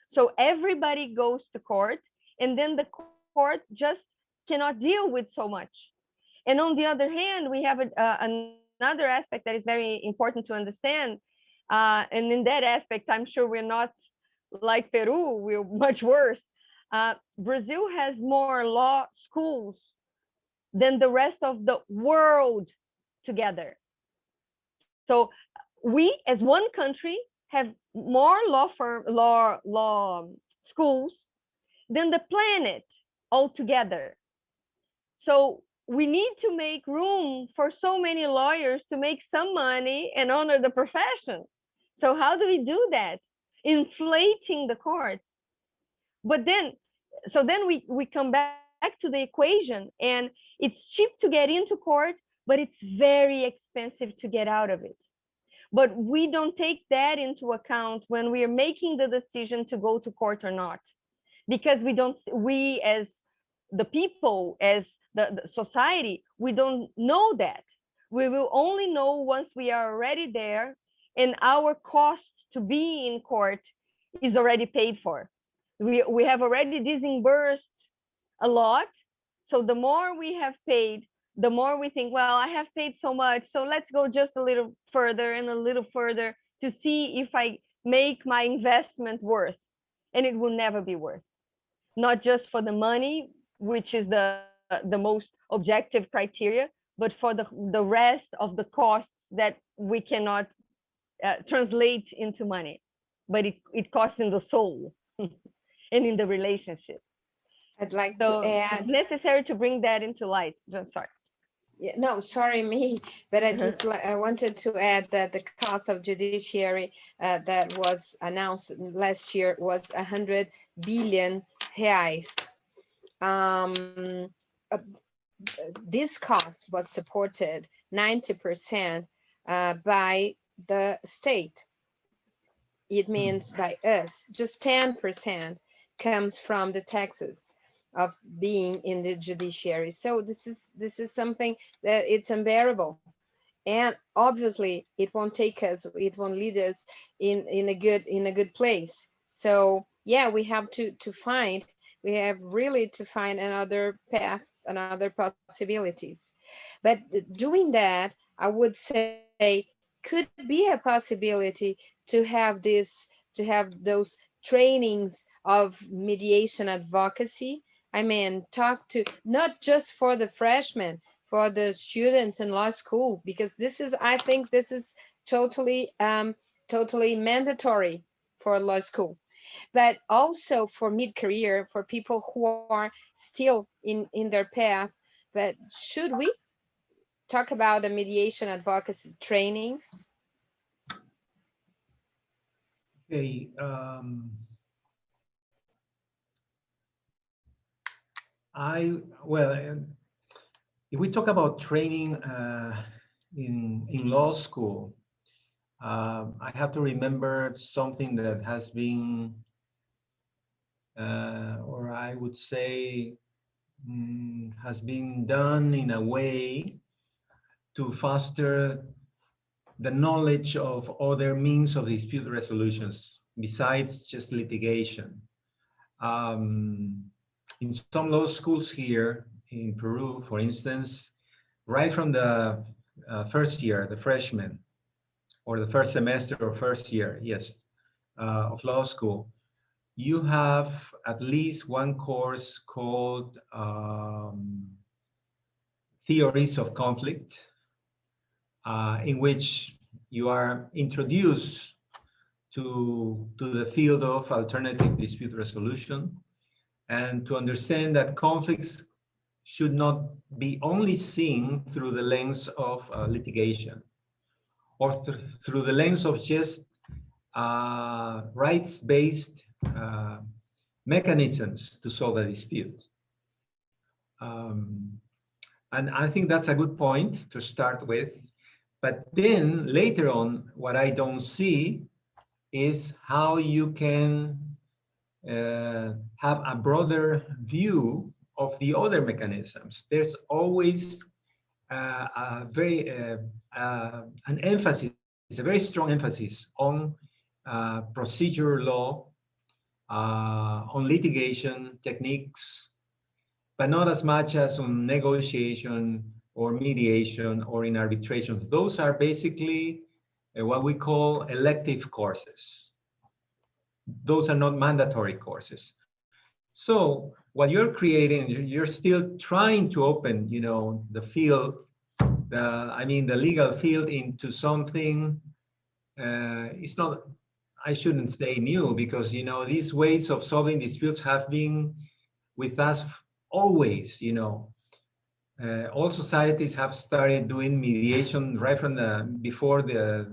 So everybody goes to court, and then the court just cannot deal with so much. And on the other hand, we have another aspect that is very important to understand. And in that aspect, I'm sure we're not like Peru, we're much worse. Brazil has more law schools than the rest of the world together. So we, as one country, have more law schools than the planet altogether. So we need to make room for so many lawyers to make some money and honor the profession. So how do we do that? Inflating the courts. But then, so then we come back to the equation, and it's cheap to get into court, but it's very expensive to get out of it. But we don't take that into account when we are making the decision to go to court or not, because we as the people, as the society, we don't know that. We will only know once we are already there, and our cost to be in court is already paid for. We have already disbursed a lot. So the more we have paid, the more we think, well, I have paid so much, so let's go just a little further and a little further to see if I make my investment worth. And it will never be worth. Not just for the money, which is the most objective criteria, but for the rest of the costs that we cannot translate into money, but it costs in the soul and in the relationship. I'd like So to add. it's necessary to bring that into light. Sorry. Yeah, no, sorry me, but I wanted to add that the cost of judiciary that was announced last year was 100 billion reais. This cost was supported 90% by the state. It means by us, just 10% comes from the taxes of being in the judiciary. So this is something that it's unbearable, and obviously it won't take us, it won't lead us in a good place. So yeah, we have we have really to find another paths and other possibilities. But doing that, I would say, could be a possibility to have those trainings of mediation advocacy. I mean, talk to not just for the freshmen, for the students in law school, because I think this is totally mandatory for law school, but also for mid-career, for people who are still in their path. But should we talk about a mediation advocacy training? Okay. If we talk about training in law school, I have to remember something that has been, or I would say, has been done in a way to foster the knowledge of other means of dispute resolutions besides just litigation. In some law schools here in Peru, for instance, right from the first year, the freshman, or the first semester or first year, yes, of law school, you have at least one course called Theories of Conflict, in which you are introduced to the field of alternative dispute resolution, and to understand that conflicts should not be only seen through the lens of litigation, or through the lens of just rights-based mechanisms to solve a dispute. And I think that's a good point to start with. But then later on, what I don't see is how you can have a broader view of the other mechanisms. There's always a very an emphasis, a very strong emphasis on procedure law, on litigation techniques, but not as much as on negotiation or mediation or in arbitration. Those are basically what we call elective courses. Those are not mandatory courses. So what you're creating, you're still trying to open, you know, the field, the legal field into something. It's not, I shouldn't say new, because, you know, these ways of solving disputes have been with us always, you know. All societies have started doing mediation right from before the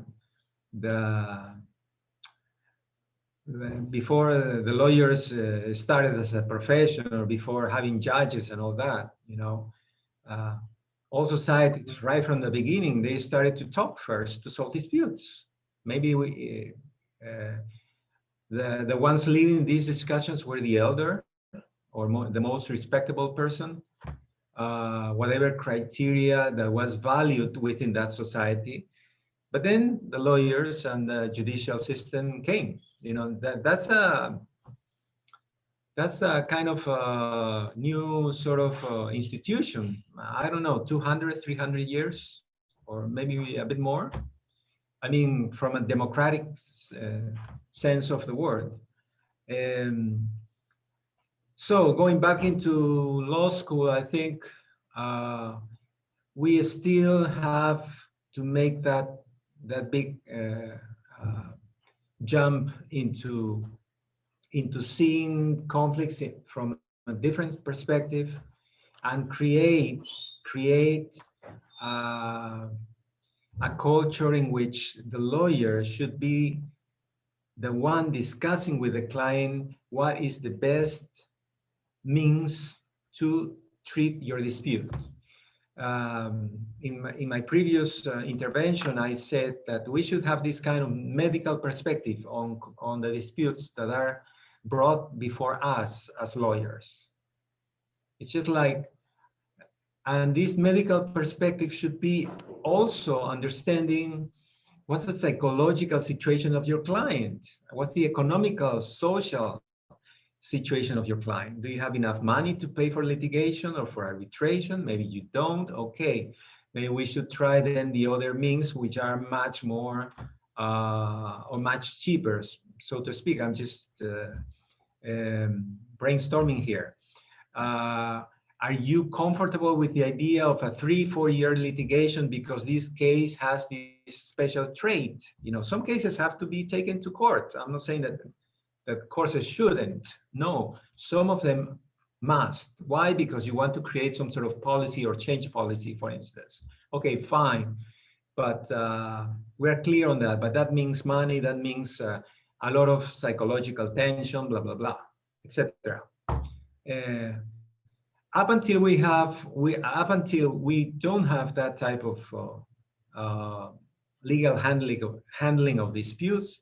lawyers started as a profession, or before having judges and all that, you know. All societies right from the beginning, they started to talk first to solve disputes. Maybe the ones leading these discussions were the elder, or the most respectable person, whatever criteria that was valued within that society. But then the lawyers and the judicial system came. You know, that's a kind of a new sort of institution. I don't know, 200, 300 years, or maybe a bit more. I mean, from a democratic sense of the word. So going back into law school, I think we still have to make that big jump into seeing conflicts from a different perspective, and create a culture in which the lawyer should be the one discussing with the client what is the best means to treat your dispute. In my previous intervention, I said that we should have this kind of medical perspective on the disputes that are brought before us as lawyers. It's just like, and this medical perspective should be also understanding what's the psychological situation of your client, what's the economical, social situation of your client. Do you have enough money to pay for litigation or for arbitration? Maybe you don't. Okay, maybe we should try then the other means, which are much more or much cheaper, so to speak. I'm just brainstorming here. Are you comfortable with the idea of a 3-4 year litigation because this case has this special trait? You know, some cases have to be taken to court. I'm not saying that courses shouldn't. No, some of them must. Why? Because you want to create some sort of policy or change policy, for instance. Okay, fine. But we're clear on that. But that means money, that means a lot of psychological tension, blah, blah, blah, etc. Up until we don't have that type of legal handling of disputes,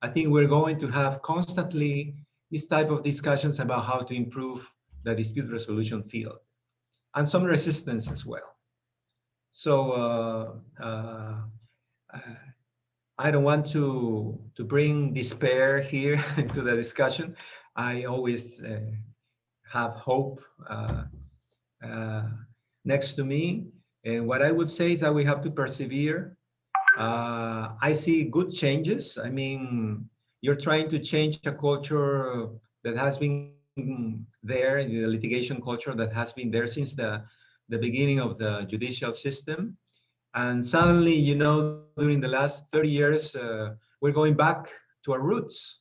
I think we're going to have constantly this type of discussions about how to improve the dispute resolution field, and some resistance as well. So I don't want to bring despair here into the discussion. I always have hope next to me. And what I would say is that we have to persevere. I see good changes. I mean, you're trying to change a culture that has been there, the litigation culture that has been there since the beginning of the judicial system. And suddenly, you know, during the last 30 years, we're going back to our roots.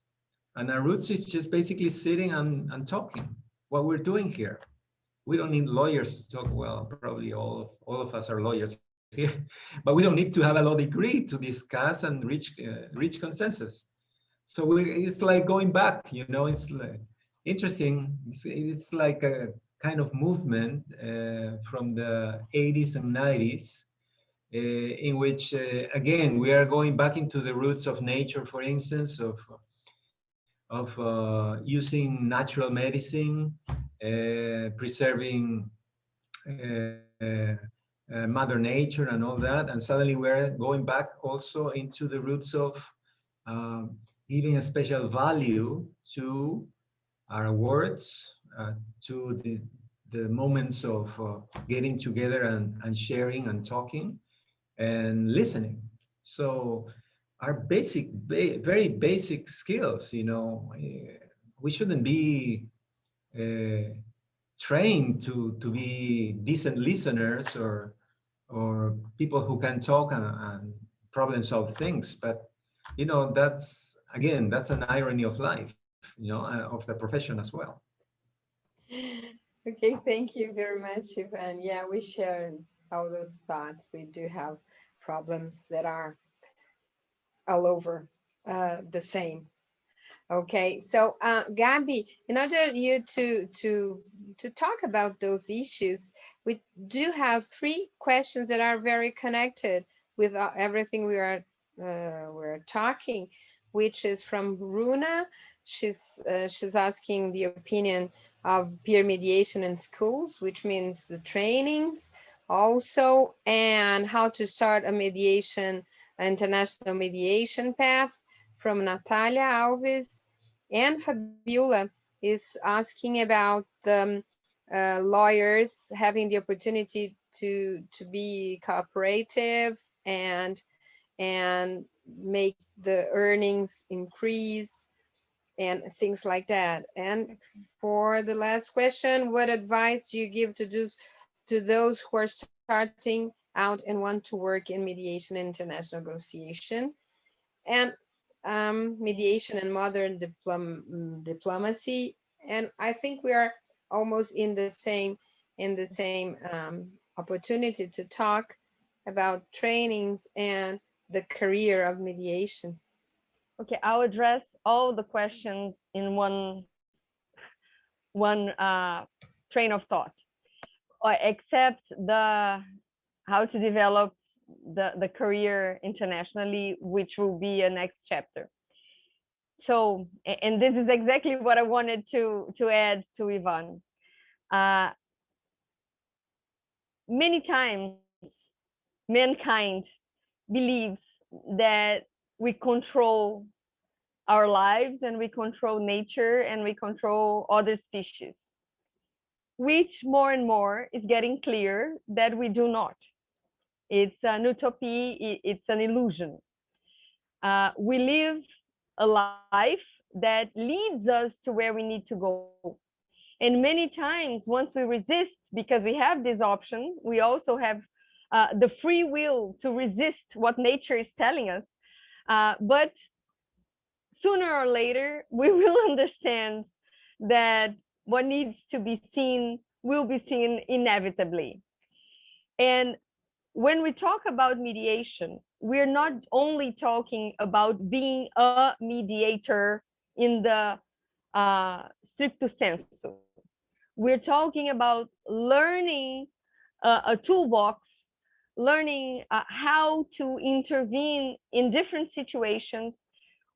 And our roots is just basically sitting and talking, what we're doing here. We don't need lawyers to talk. Well, probably all of us are lawyers here, but we don't need to have a law degree to discuss and reach consensus. So it's like going back, you know, it's like interesting. It's like a kind of movement from the 80s and 90s, in which, again, we are going back into the roots of nature, for instance, of using natural medicine, preserving Mother Nature and all that. And suddenly we're going back also into the roots of giving a special value to our words, to the moments of getting together and sharing and talking and listening. So our basic, very basic skills, you know, we shouldn't be trained to be decent listeners or people who can talk and problem solve things. But, you know, that's, again, that's an irony of life, you know, of the profession as well. Okay, thank you very much, Ivan. Yeah, we share all those thoughts. We do have problems that are all over the same. Okay, so Gabby, in order you to talk about those issues, we do have 3 questions that are very connected with everything we're talking, which is from Runa. She's asking the opinion of peer mediation in schools, which means the trainings also, and how to start a mediation, international mediation path, from Natalia Alves. And Fabiola is asking about lawyers having the opportunity to be cooperative and make the earnings increase and things like that. And for the last question, what advice do you give to those who are starting out and want to work in mediation and international negotiation? And mediation and modern diplomacy. And I think we are almost in the same opportunity to talk about trainings and the career of mediation. Okay, I'll address all the questions in one train of thought, except the how to develop the career internationally, which will be a next chapter. So, and this is exactly what I wanted to add to Ivan. Many times mankind believes that we control our lives and we control nature and we control other species, which more and more is getting clear that we do not. It's an utopia, it's an illusion. We live a life that leads us to where we need to go. And many times, once we resist, because we have this option, we also have the free will to resist what nature is telling us. But sooner or later, we will understand that what needs to be seen will be seen inevitably. And when we talk about mediation, we're not only talking about being a mediator in the stricto sensu. We're talking about learning a toolbox, learning how to intervene in different situations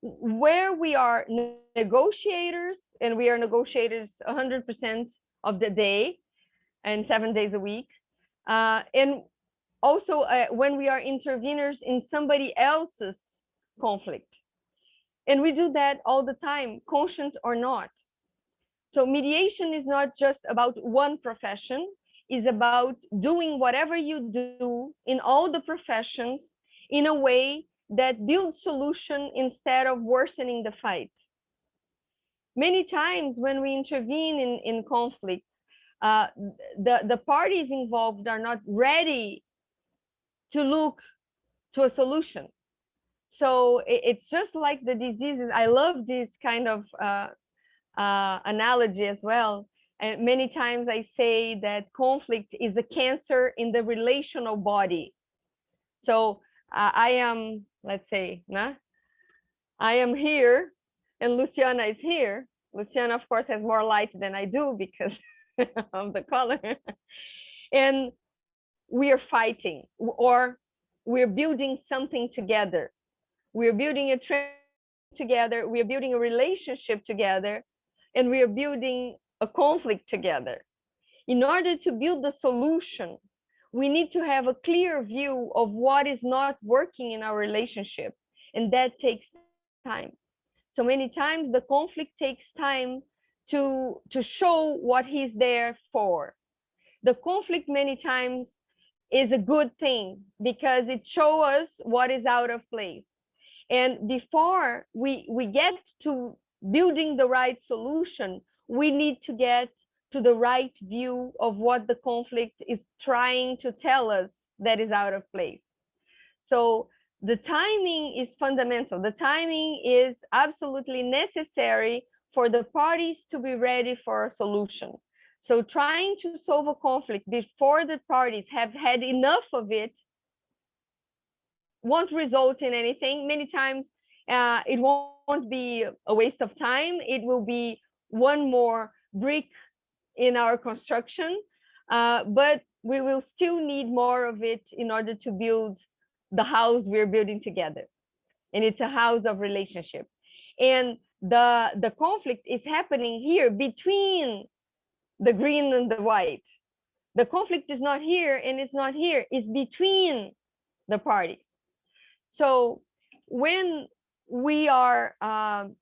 where we are negotiators, and we are negotiators 100% of the day and 7 days a week. And also when we are interveners in somebody else's conflict. And we do that all the time, conscious or not. So mediation is not just about one profession, is about doing whatever you do in all the professions in a way that builds solution instead of worsening the fight. Many times when we intervene in conflicts, the parties involved are not ready to look to a solution. So it's just like the diseases. I love this kind of analogy as well. And many times I say that conflict is a cancer in the relational body. So I am, let's say, I am here and Luciana is here. Luciana, of course, has more light than I do because of the color. And we are fighting, or we're building something together. We're building a trend together. We're building a relationship together. And we are building a conflict together. In order to build the solution, we need to have a clear view of what is not working in our relationship. And that takes time. So many times the conflict takes time to show what he's there for. The conflict many times is a good thing because it shows us what is out of place. And before we get to building the right solution, we need to get to the right view of what the conflict is trying to tell us that is out of place. So the timing is fundamental. The timing is absolutely necessary for the parties to be ready for a solution. So trying to solve a conflict before the parties have had enough of it won't result in anything. Many times it won't be a waste of time. It will be one more brick in our construction, but we will still need more of it in order to build the house we're building together. And it's a house of relationship. And the conflict is happening here between the green and the white. The conflict is not here and it's not here, it's between the parties. So when we are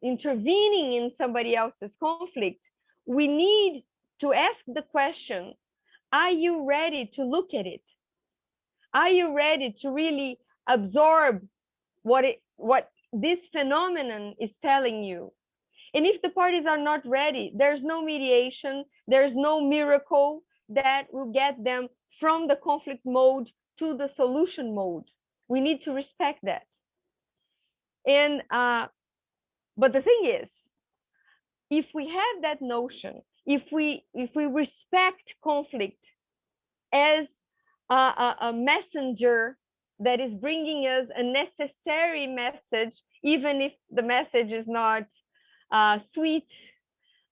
intervening in somebody else's conflict, we need to ask the question, are you ready to look at it? Are you ready to really absorb what this phenomenon is telling you? And if the parties are not ready, there's no mediation, there's no miracle that will get them from the conflict mode to the solution mode. We need to respect that. And but the thing is, if we have that notion, if we respect conflict as a messenger that is bringing us a necessary message, even if the message is not sweet,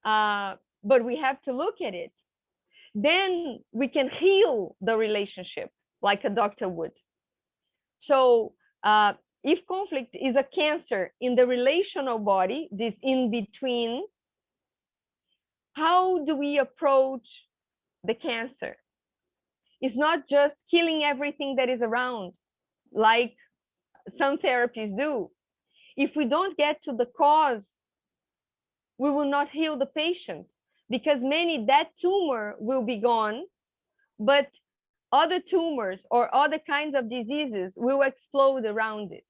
but we have to look at it, then we can heal the relationship like a doctor would. So if conflict is a cancer in the relational body, this in between, how do we approach the cancer? It's not just killing everything that is around, like some therapies do. If we don't get to the cause, we will not heal the patient, because that tumor will be gone, but other tumors or other kinds of diseases will explode around it.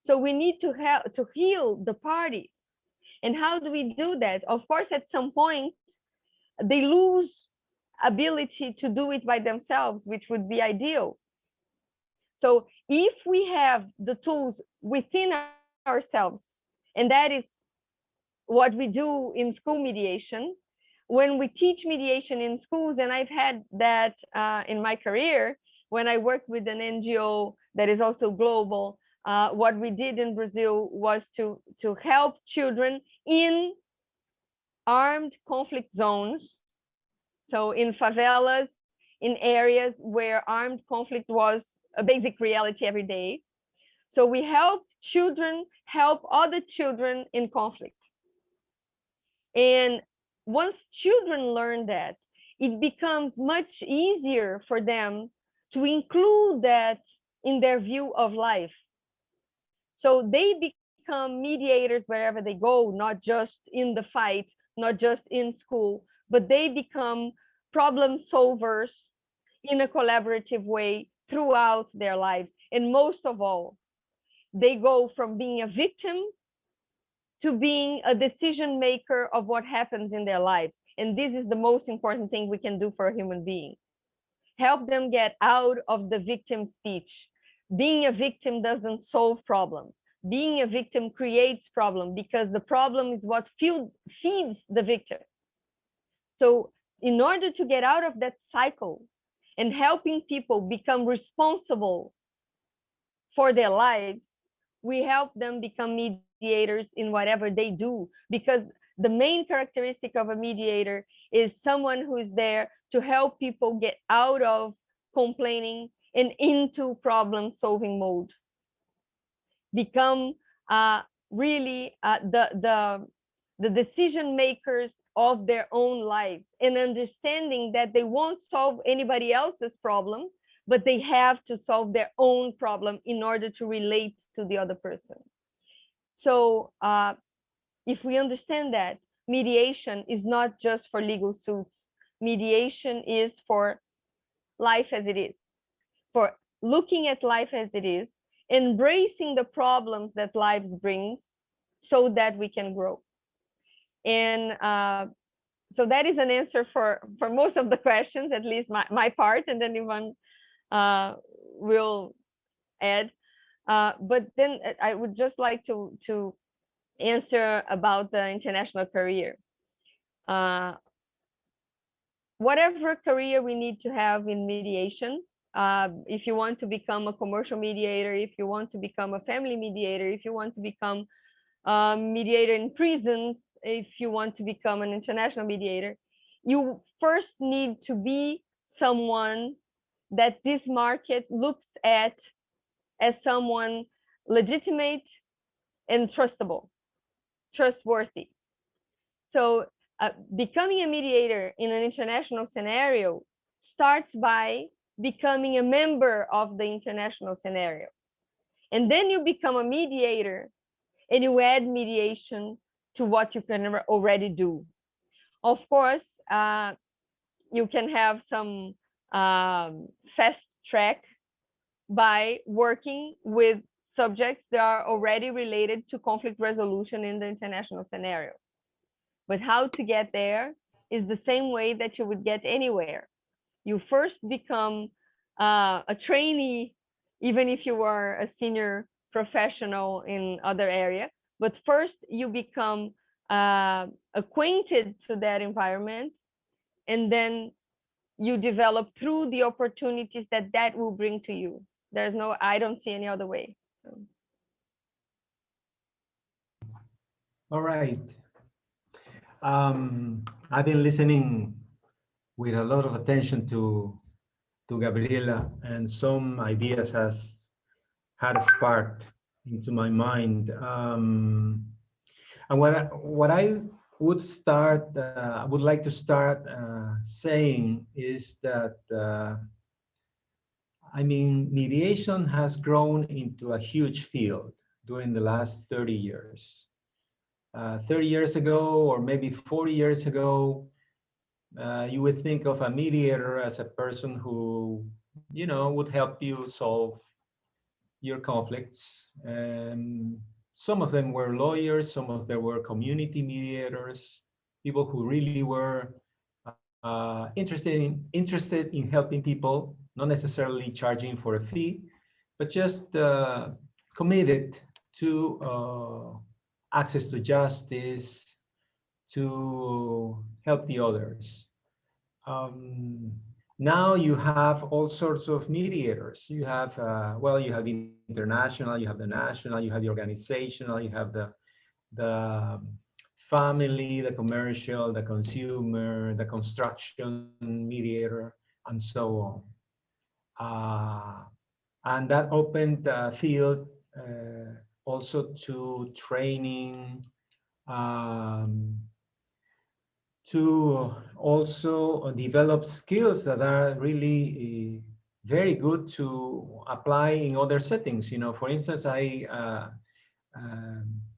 So we need to heal the parties. And how do we do that? Of course, at some point, they lose ability to do it by themselves, which would be ideal. So if we have the tools within ourselves, and that is what we do in school mediation, when we teach mediation in schools, and I've had that in my career, when I worked with an NGO that is also global, what we did in Brazil was to help children in armed conflict zones. So in favelas, in areas where armed conflict was a basic reality every day. So we helped children help other children in conflict. And once children learn that, it becomes much easier for them to include that in their view of life. So they become mediators wherever they go, not just in the fight, not just in school, but they become problem solvers in a collaborative way throughout their lives. And most of all, they go from being a victim to being a decision maker of what happens in their lives. And this is the most important thing we can do for a human being. Help them get out of the victim speech. Being a victim doesn't solve problems. Being a victim creates problem, because the problem is what feeds the victim. So in order to get out of that cycle and helping people become responsible for their lives, we help them become mediators in whatever they do, because the main characteristic of a mediator is someone who is there to help people get out of complaining and into problem solving mode. Become really the decision makers of their own lives, and understanding that they won't solve anybody else's problem, but they have to solve their own problem in order to relate to the other person. So if we understand that, mediation is not just for legal suits. Mediation is for life as it is, for looking at life as it is, embracing the problems that life brings so that we can grow. And so that is an answer for most of the questions, at least my part, and then Ivan will add. But then I would just like to answer about the international career. Whatever career we need to have in mediation, if you want to become a commercial mediator, if you want to become a family mediator, if you want to become a mediator in prisons, if you want to become an international mediator, you first need to be someone that this market looks at as someone legitimate and trustworthy. So becoming a mediator in an international scenario starts by becoming a member of the international scenario. And then you become a mediator and you add mediation to what you can already do. Of course, you can have some fast track by working with subjects that are already related to conflict resolution in the international scenario. But how to get there is the same way that you would get anywhere. You first become a trainee, even if you are a senior professional in other area. But first you become acquainted to that environment, and then you develop through the opportunities that will bring to you. I don't see any other way. So. All right. I've been listening with a lot of attention to Gabriela, and some ideas had sparked into my mind. And what I would like to start saying is that mediation has grown into a huge field during the last 30 years. 30 years ago, or maybe 40 years ago, you would think of a mediator as a person who, would help you solve your conflicts. And some of them were lawyers, some of them were community mediators, people who really were interested in helping people, not necessarily charging for a fee, but just committed to access to justice, to help the others. Now you have all sorts of mediators. You have, you have the international, you have the national, you have the organizational, you have the family, the commercial, the consumer, the construction mediator, and so on. And that opened the field also to training, to also develop skills that are really very good to apply in other settings. For instance, I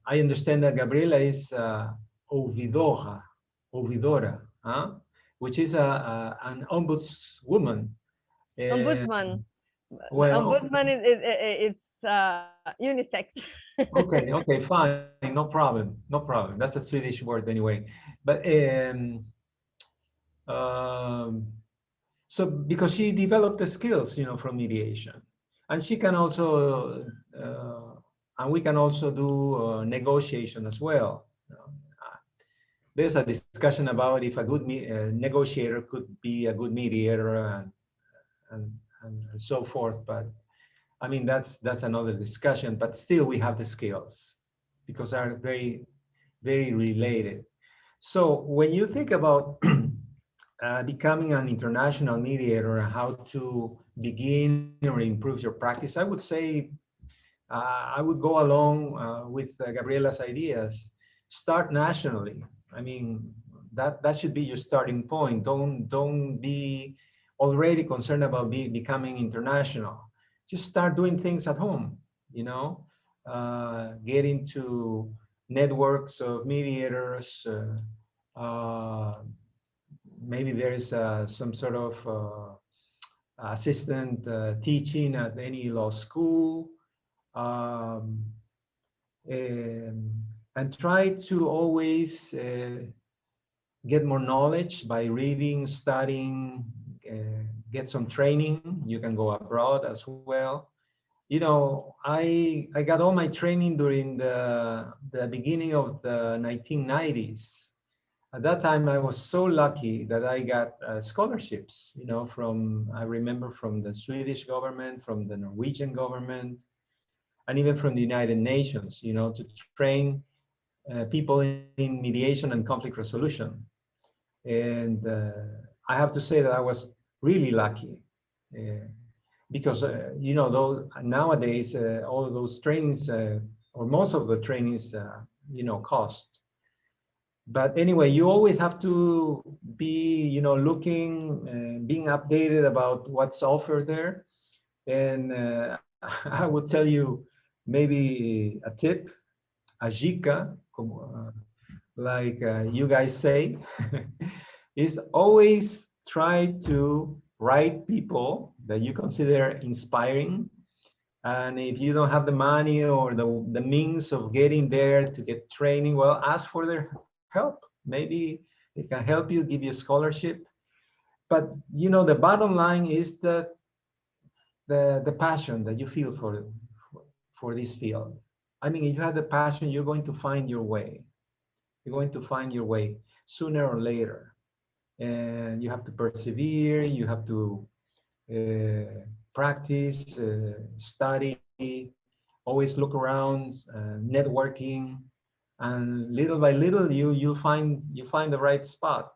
understand that Gabriela is ouvidora, huh? which is an ombudswoman. Ombudsman. Well, Ombudsman it's unisex. okay, okay, fine, no problem, no problem. That's a Swedish word anyway. But so because she developed the skills, from mediation, and she can also, and we can also do negotiation as well. There's a discussion about if a good negotiator could be a good mediator and so forth, but I mean, that's another discussion, but still we have the skills because they are very, very related. So when you think about becoming an international mediator and how to begin or improve your practice, I would say, I would go along with Gabriela's ideas. Start nationally. I mean, that should be your starting point. Don't be already concerned about becoming international. Just start doing things at home, get into networks of mediators. Maybe there is some sort of assistant teaching at any law school. And try to always get more knowledge by reading, studying, get some training. You can go abroad as well. I got all my training during the beginning of the 1990s. At that time, I was so lucky that I got scholarships, I remember from the Swedish government, from the Norwegian government, and even from the United Nations, to train people in mediation and conflict resolution. And I have to say that I was really lucky because, though nowadays, all of those trainings, or most of the trainings, cost. But anyway, you always have to be, looking, being updated about what's offered there. And I would tell you maybe a tip, a dica, like you guys say, is always try to write people that you consider inspiring. And if you don't have the money or the means of getting there to get training, well, ask for their help. Maybe they can help you, give you a scholarship. But the bottom line is that the passion that you feel for this field. I mean, if you have the passion, you're going to find your way. You're going to find your way sooner or later. And you have to persevere, you have to practice, study, always look around, networking, and little by little you find the right spot.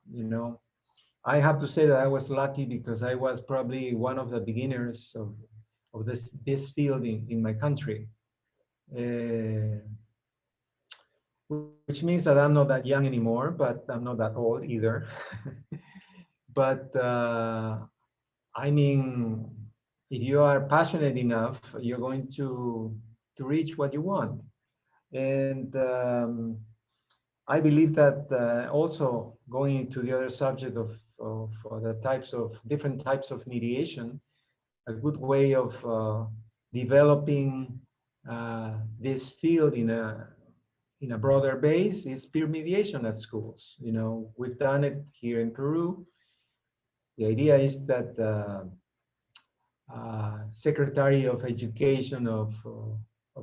I have to say that I was lucky because I was probably one of the beginners of this field in my country, which means that I'm not that young anymore, but I'm not that old either. But I mean, if you are passionate enough, you're going to reach what you want. And I believe that also going into the other subject of the different types of mediation, a good way of developing this field in a broader base is peer mediation at schools. We've done it here in Peru. The idea is that Secretary of Education of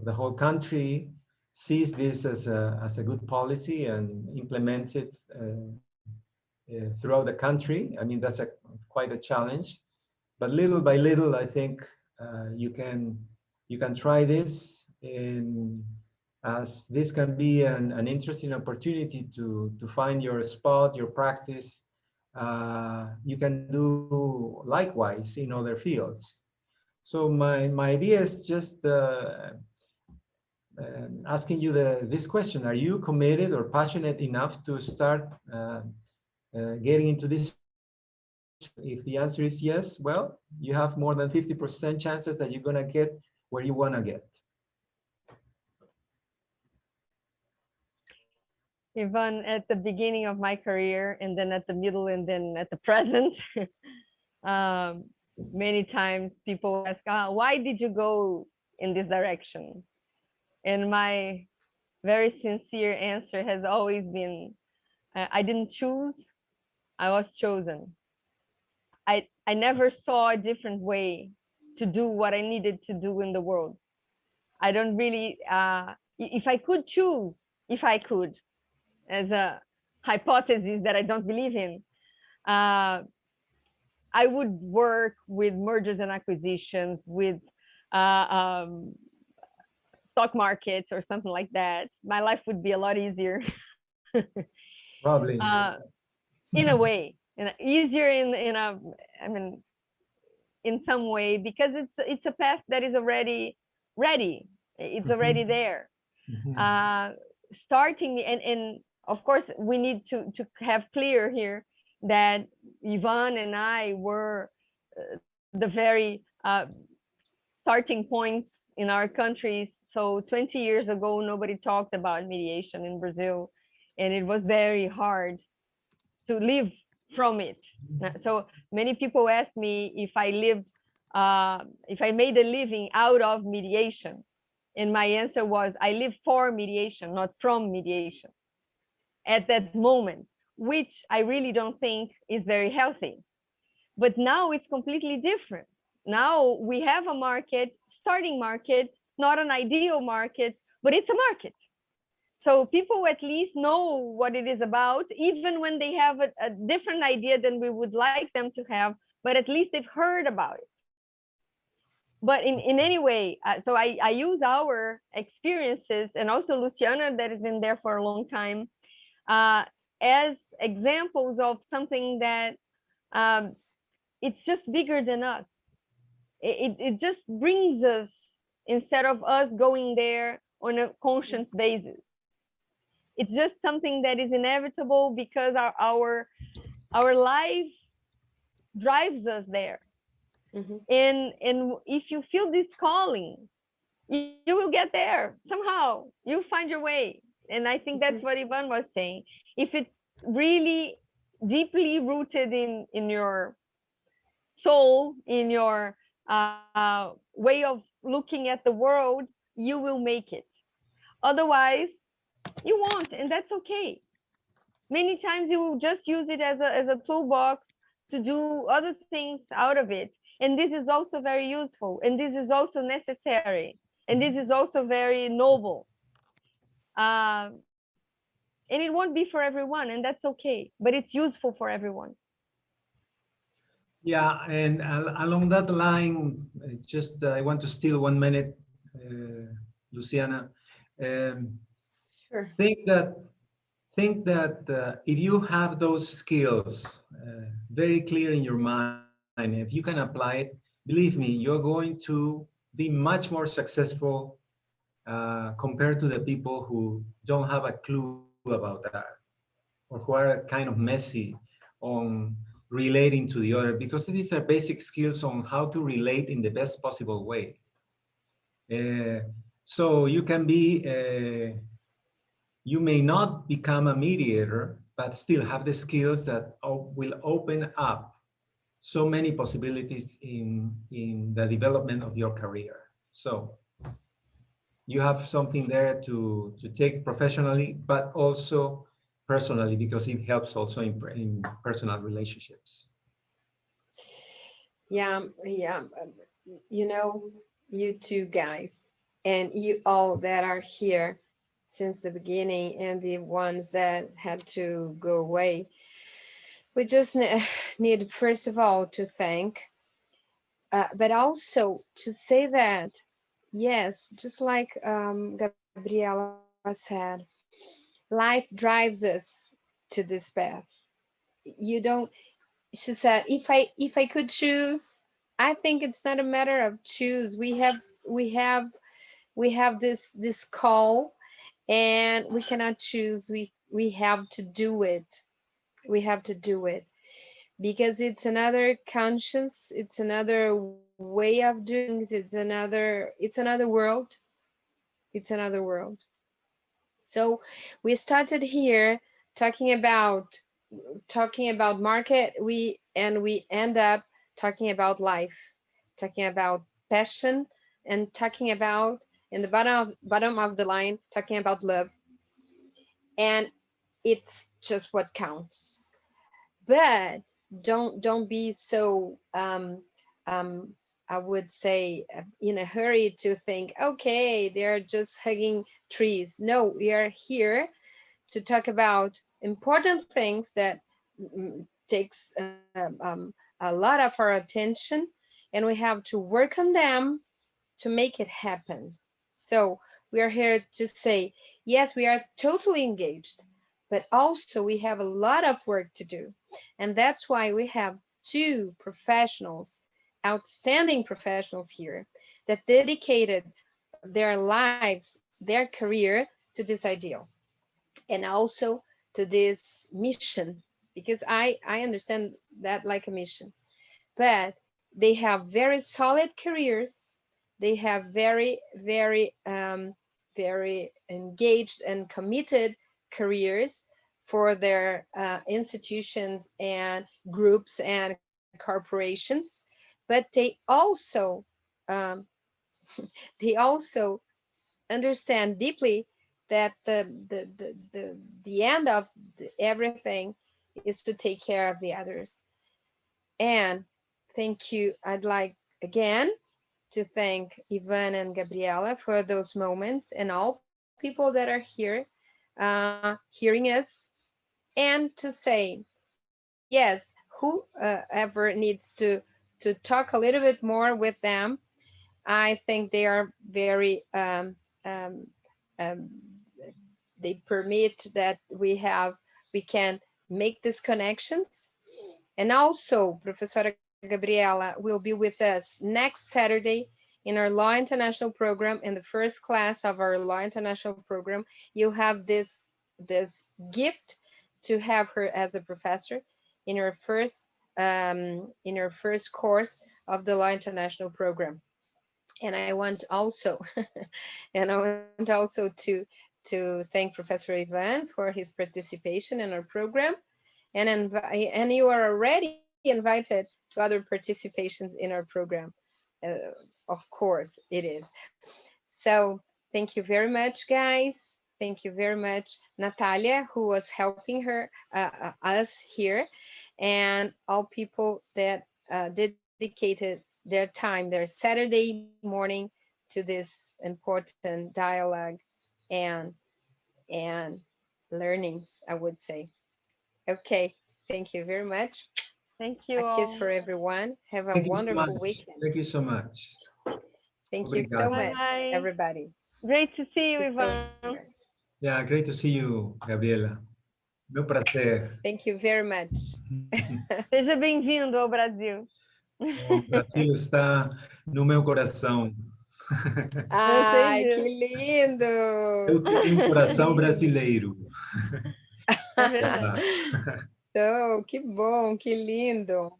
the whole country sees this as a good policy and implements it throughout the country. I mean, that's quite a challenge, but little by little, I think you can try this, and as this can be an interesting opportunity to find your spot, your practice. You can do likewise in other fields. So my idea is just asking you this question: are you committed or passionate enough to start getting into this? If the answer is yes, well, you have more than 50% chances that you're gonna get where you wanna get. Ivan, at the beginning of my career, and then at the middle, and then at the present. Many times people ask, why did you go in this direction? And my very sincere answer has always been, I didn't choose, I was chosen. I never saw a different way to do what I needed to do in the world. I don't really, if I could choose, if I could, as a hypothesis that I don't believe in, I would work with mergers and acquisitions, with stock markets or something like that. My life would be a lot easier. Probably. In a way, easier in a, I mean, in some way, because it's a path that is already ready. It's already there. Starting, and of course we need to have clear here that Ivan and I were the very starting points in our countries. So 20 years ago, nobody talked about mediation in Brazil, and it was very hard to live from it. So many people ask me if I lived, if I made a living out of mediation. And my answer was, I live for mediation, not from mediation at that moment, which I really don't think is very healthy. But now it's completely different. Now we have a market, starting market, not an ideal market, but it's a market. So people at least know what it is about, even when they have a different idea than we would like them to have, but at least they've heard about it. But in any way, so I use our experiences, and also Luciana, that has been there for a long time, as examples of something that it's just bigger than us. It just brings us, instead of us going there on a conscious basis. It's just something that is inevitable because our life drives us there. And if you feel this calling, you will get there somehow. You'll find your way. And I think that's what Ivan was saying. If it's really deeply rooted in your soul, in your way of looking at the world, you will make it. Otherwise, you won't, and that's okay. Many times you will just use it as a toolbox to do other things out of it. And this is also very useful, and this is also necessary, and this is also very noble. And it won't be for everyone, and that's okay, but it's useful for everyone. Yeah, and along that line, just I want to steal 1 minute, Luciana. Sure. Think that if you have those skills very clear in your mind, if you can apply it, believe me, you're going to be much more successful compared to the people who don't have a clue about that, or who are kind of messy on relating to the other, because these are basic skills on how to relate in the best possible way. So you can be, you may not become a mediator, but still have the skills that will open up so many possibilities in the development of your career. So you have something there to take professionally, but also personally, because it helps also in personal relationships. Yeah. You know, you two guys, and you all that are here since the beginning, and the ones that had to go away, we just need, first of all, to thank, but also to say that, yes, just like Gabriela said, life drives us to this path. You don't, she said, if I could choose, I think it's not a matter of choose. We have this call, and we cannot choose. We have to do it. We have to do it, because it's another conscience, it's another way of doing things, it's another world. It's another world. So we started here talking about market, we end up talking about life, talking about passion, and talking about, in the bottom of the line, talking about love. And it's just what counts. But don't be so I would say in a hurry to think, okay, they're just hugging trees. No, we are here to talk about important things that takes a lot of our attention, and we have to work on them to make it happen. So we are here to say, yes, we are totally engaged, but also we have a lot of work to do. And that's why we have two professionals, outstanding professionals here, that dedicated their lives, their career to this ideal, and also to this mission, because I understand that like a mission. But they have very solid careers. They have very engaged and committed careers for their institutions and groups and corporations. But they also understand deeply that the end of everything is to take care of the others. And thank you. I'd like again to thank Ivan and Gabriela for those moments, and all people that are here hearing us, and to say, yes, whoever needs to talk a little bit more with them, I think they are very they permit that we can make these connections. And also, Professora Gabriela will be with us next Saturday in our Law International program, in the first class of our Law International program. You'll have this gift to have her as a professor in her first course of the Law International program. And I want also to thank Professor Ivan for his participation in our program. And you are already invited to other participations in our program. Of course it is. So thank you very much, guys. Thank you very much, Natalia, who was helping us here, and all people that dedicated their time, their Saturday morning, to this important dialogue and learnings, I would say. Okay, thank you very much. Thank you. A kiss for everyone. Have a wonderful weekend. Thank you so much. Thank you so much, everybody. Great to see you, Ivan. Yeah, great to see you, Gabriela. Meu prazer. Thank you very much. Seja bem-vindo ao Brasil. O Brasil está no meu coração. Ai, que lindo! Eu tenho um coração brasileiro. É verdade. Oh, que bom, que lindo.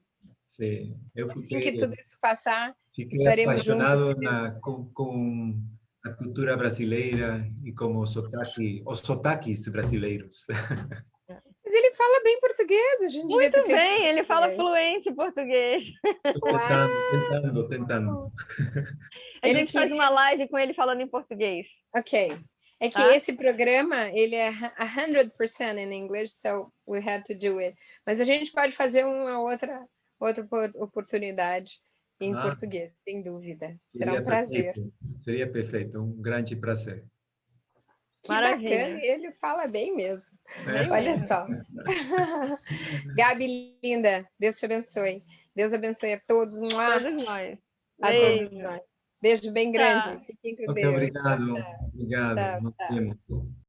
Sim, Assim que tudo isso passar, fiquei estaremos apaixonado juntos. com a cultura brasileira e com os sotaques brasileiros. Mas ele fala bem português, a gente devia ter Muito bem, ele fala fluente português. Estou tentando. A gente faz uma live com ele falando em português. Ok. É que esse programa, ele é 100% in English, so we had to do it. Mas a gente pode fazer uma outra oportunidade em português, sem dúvida. Será um prazer. Seria perfeito, um grande prazer. Que bacana, ele fala bem mesmo. Olha só. Gabi, linda, Deus te abençoe. Deus abençoe a todos. Todos nós. A todos nós. Beijo bem grande. Fiquem com Deus. Obrigado. Tchau, tchau. Obrigado. Tchau, tchau.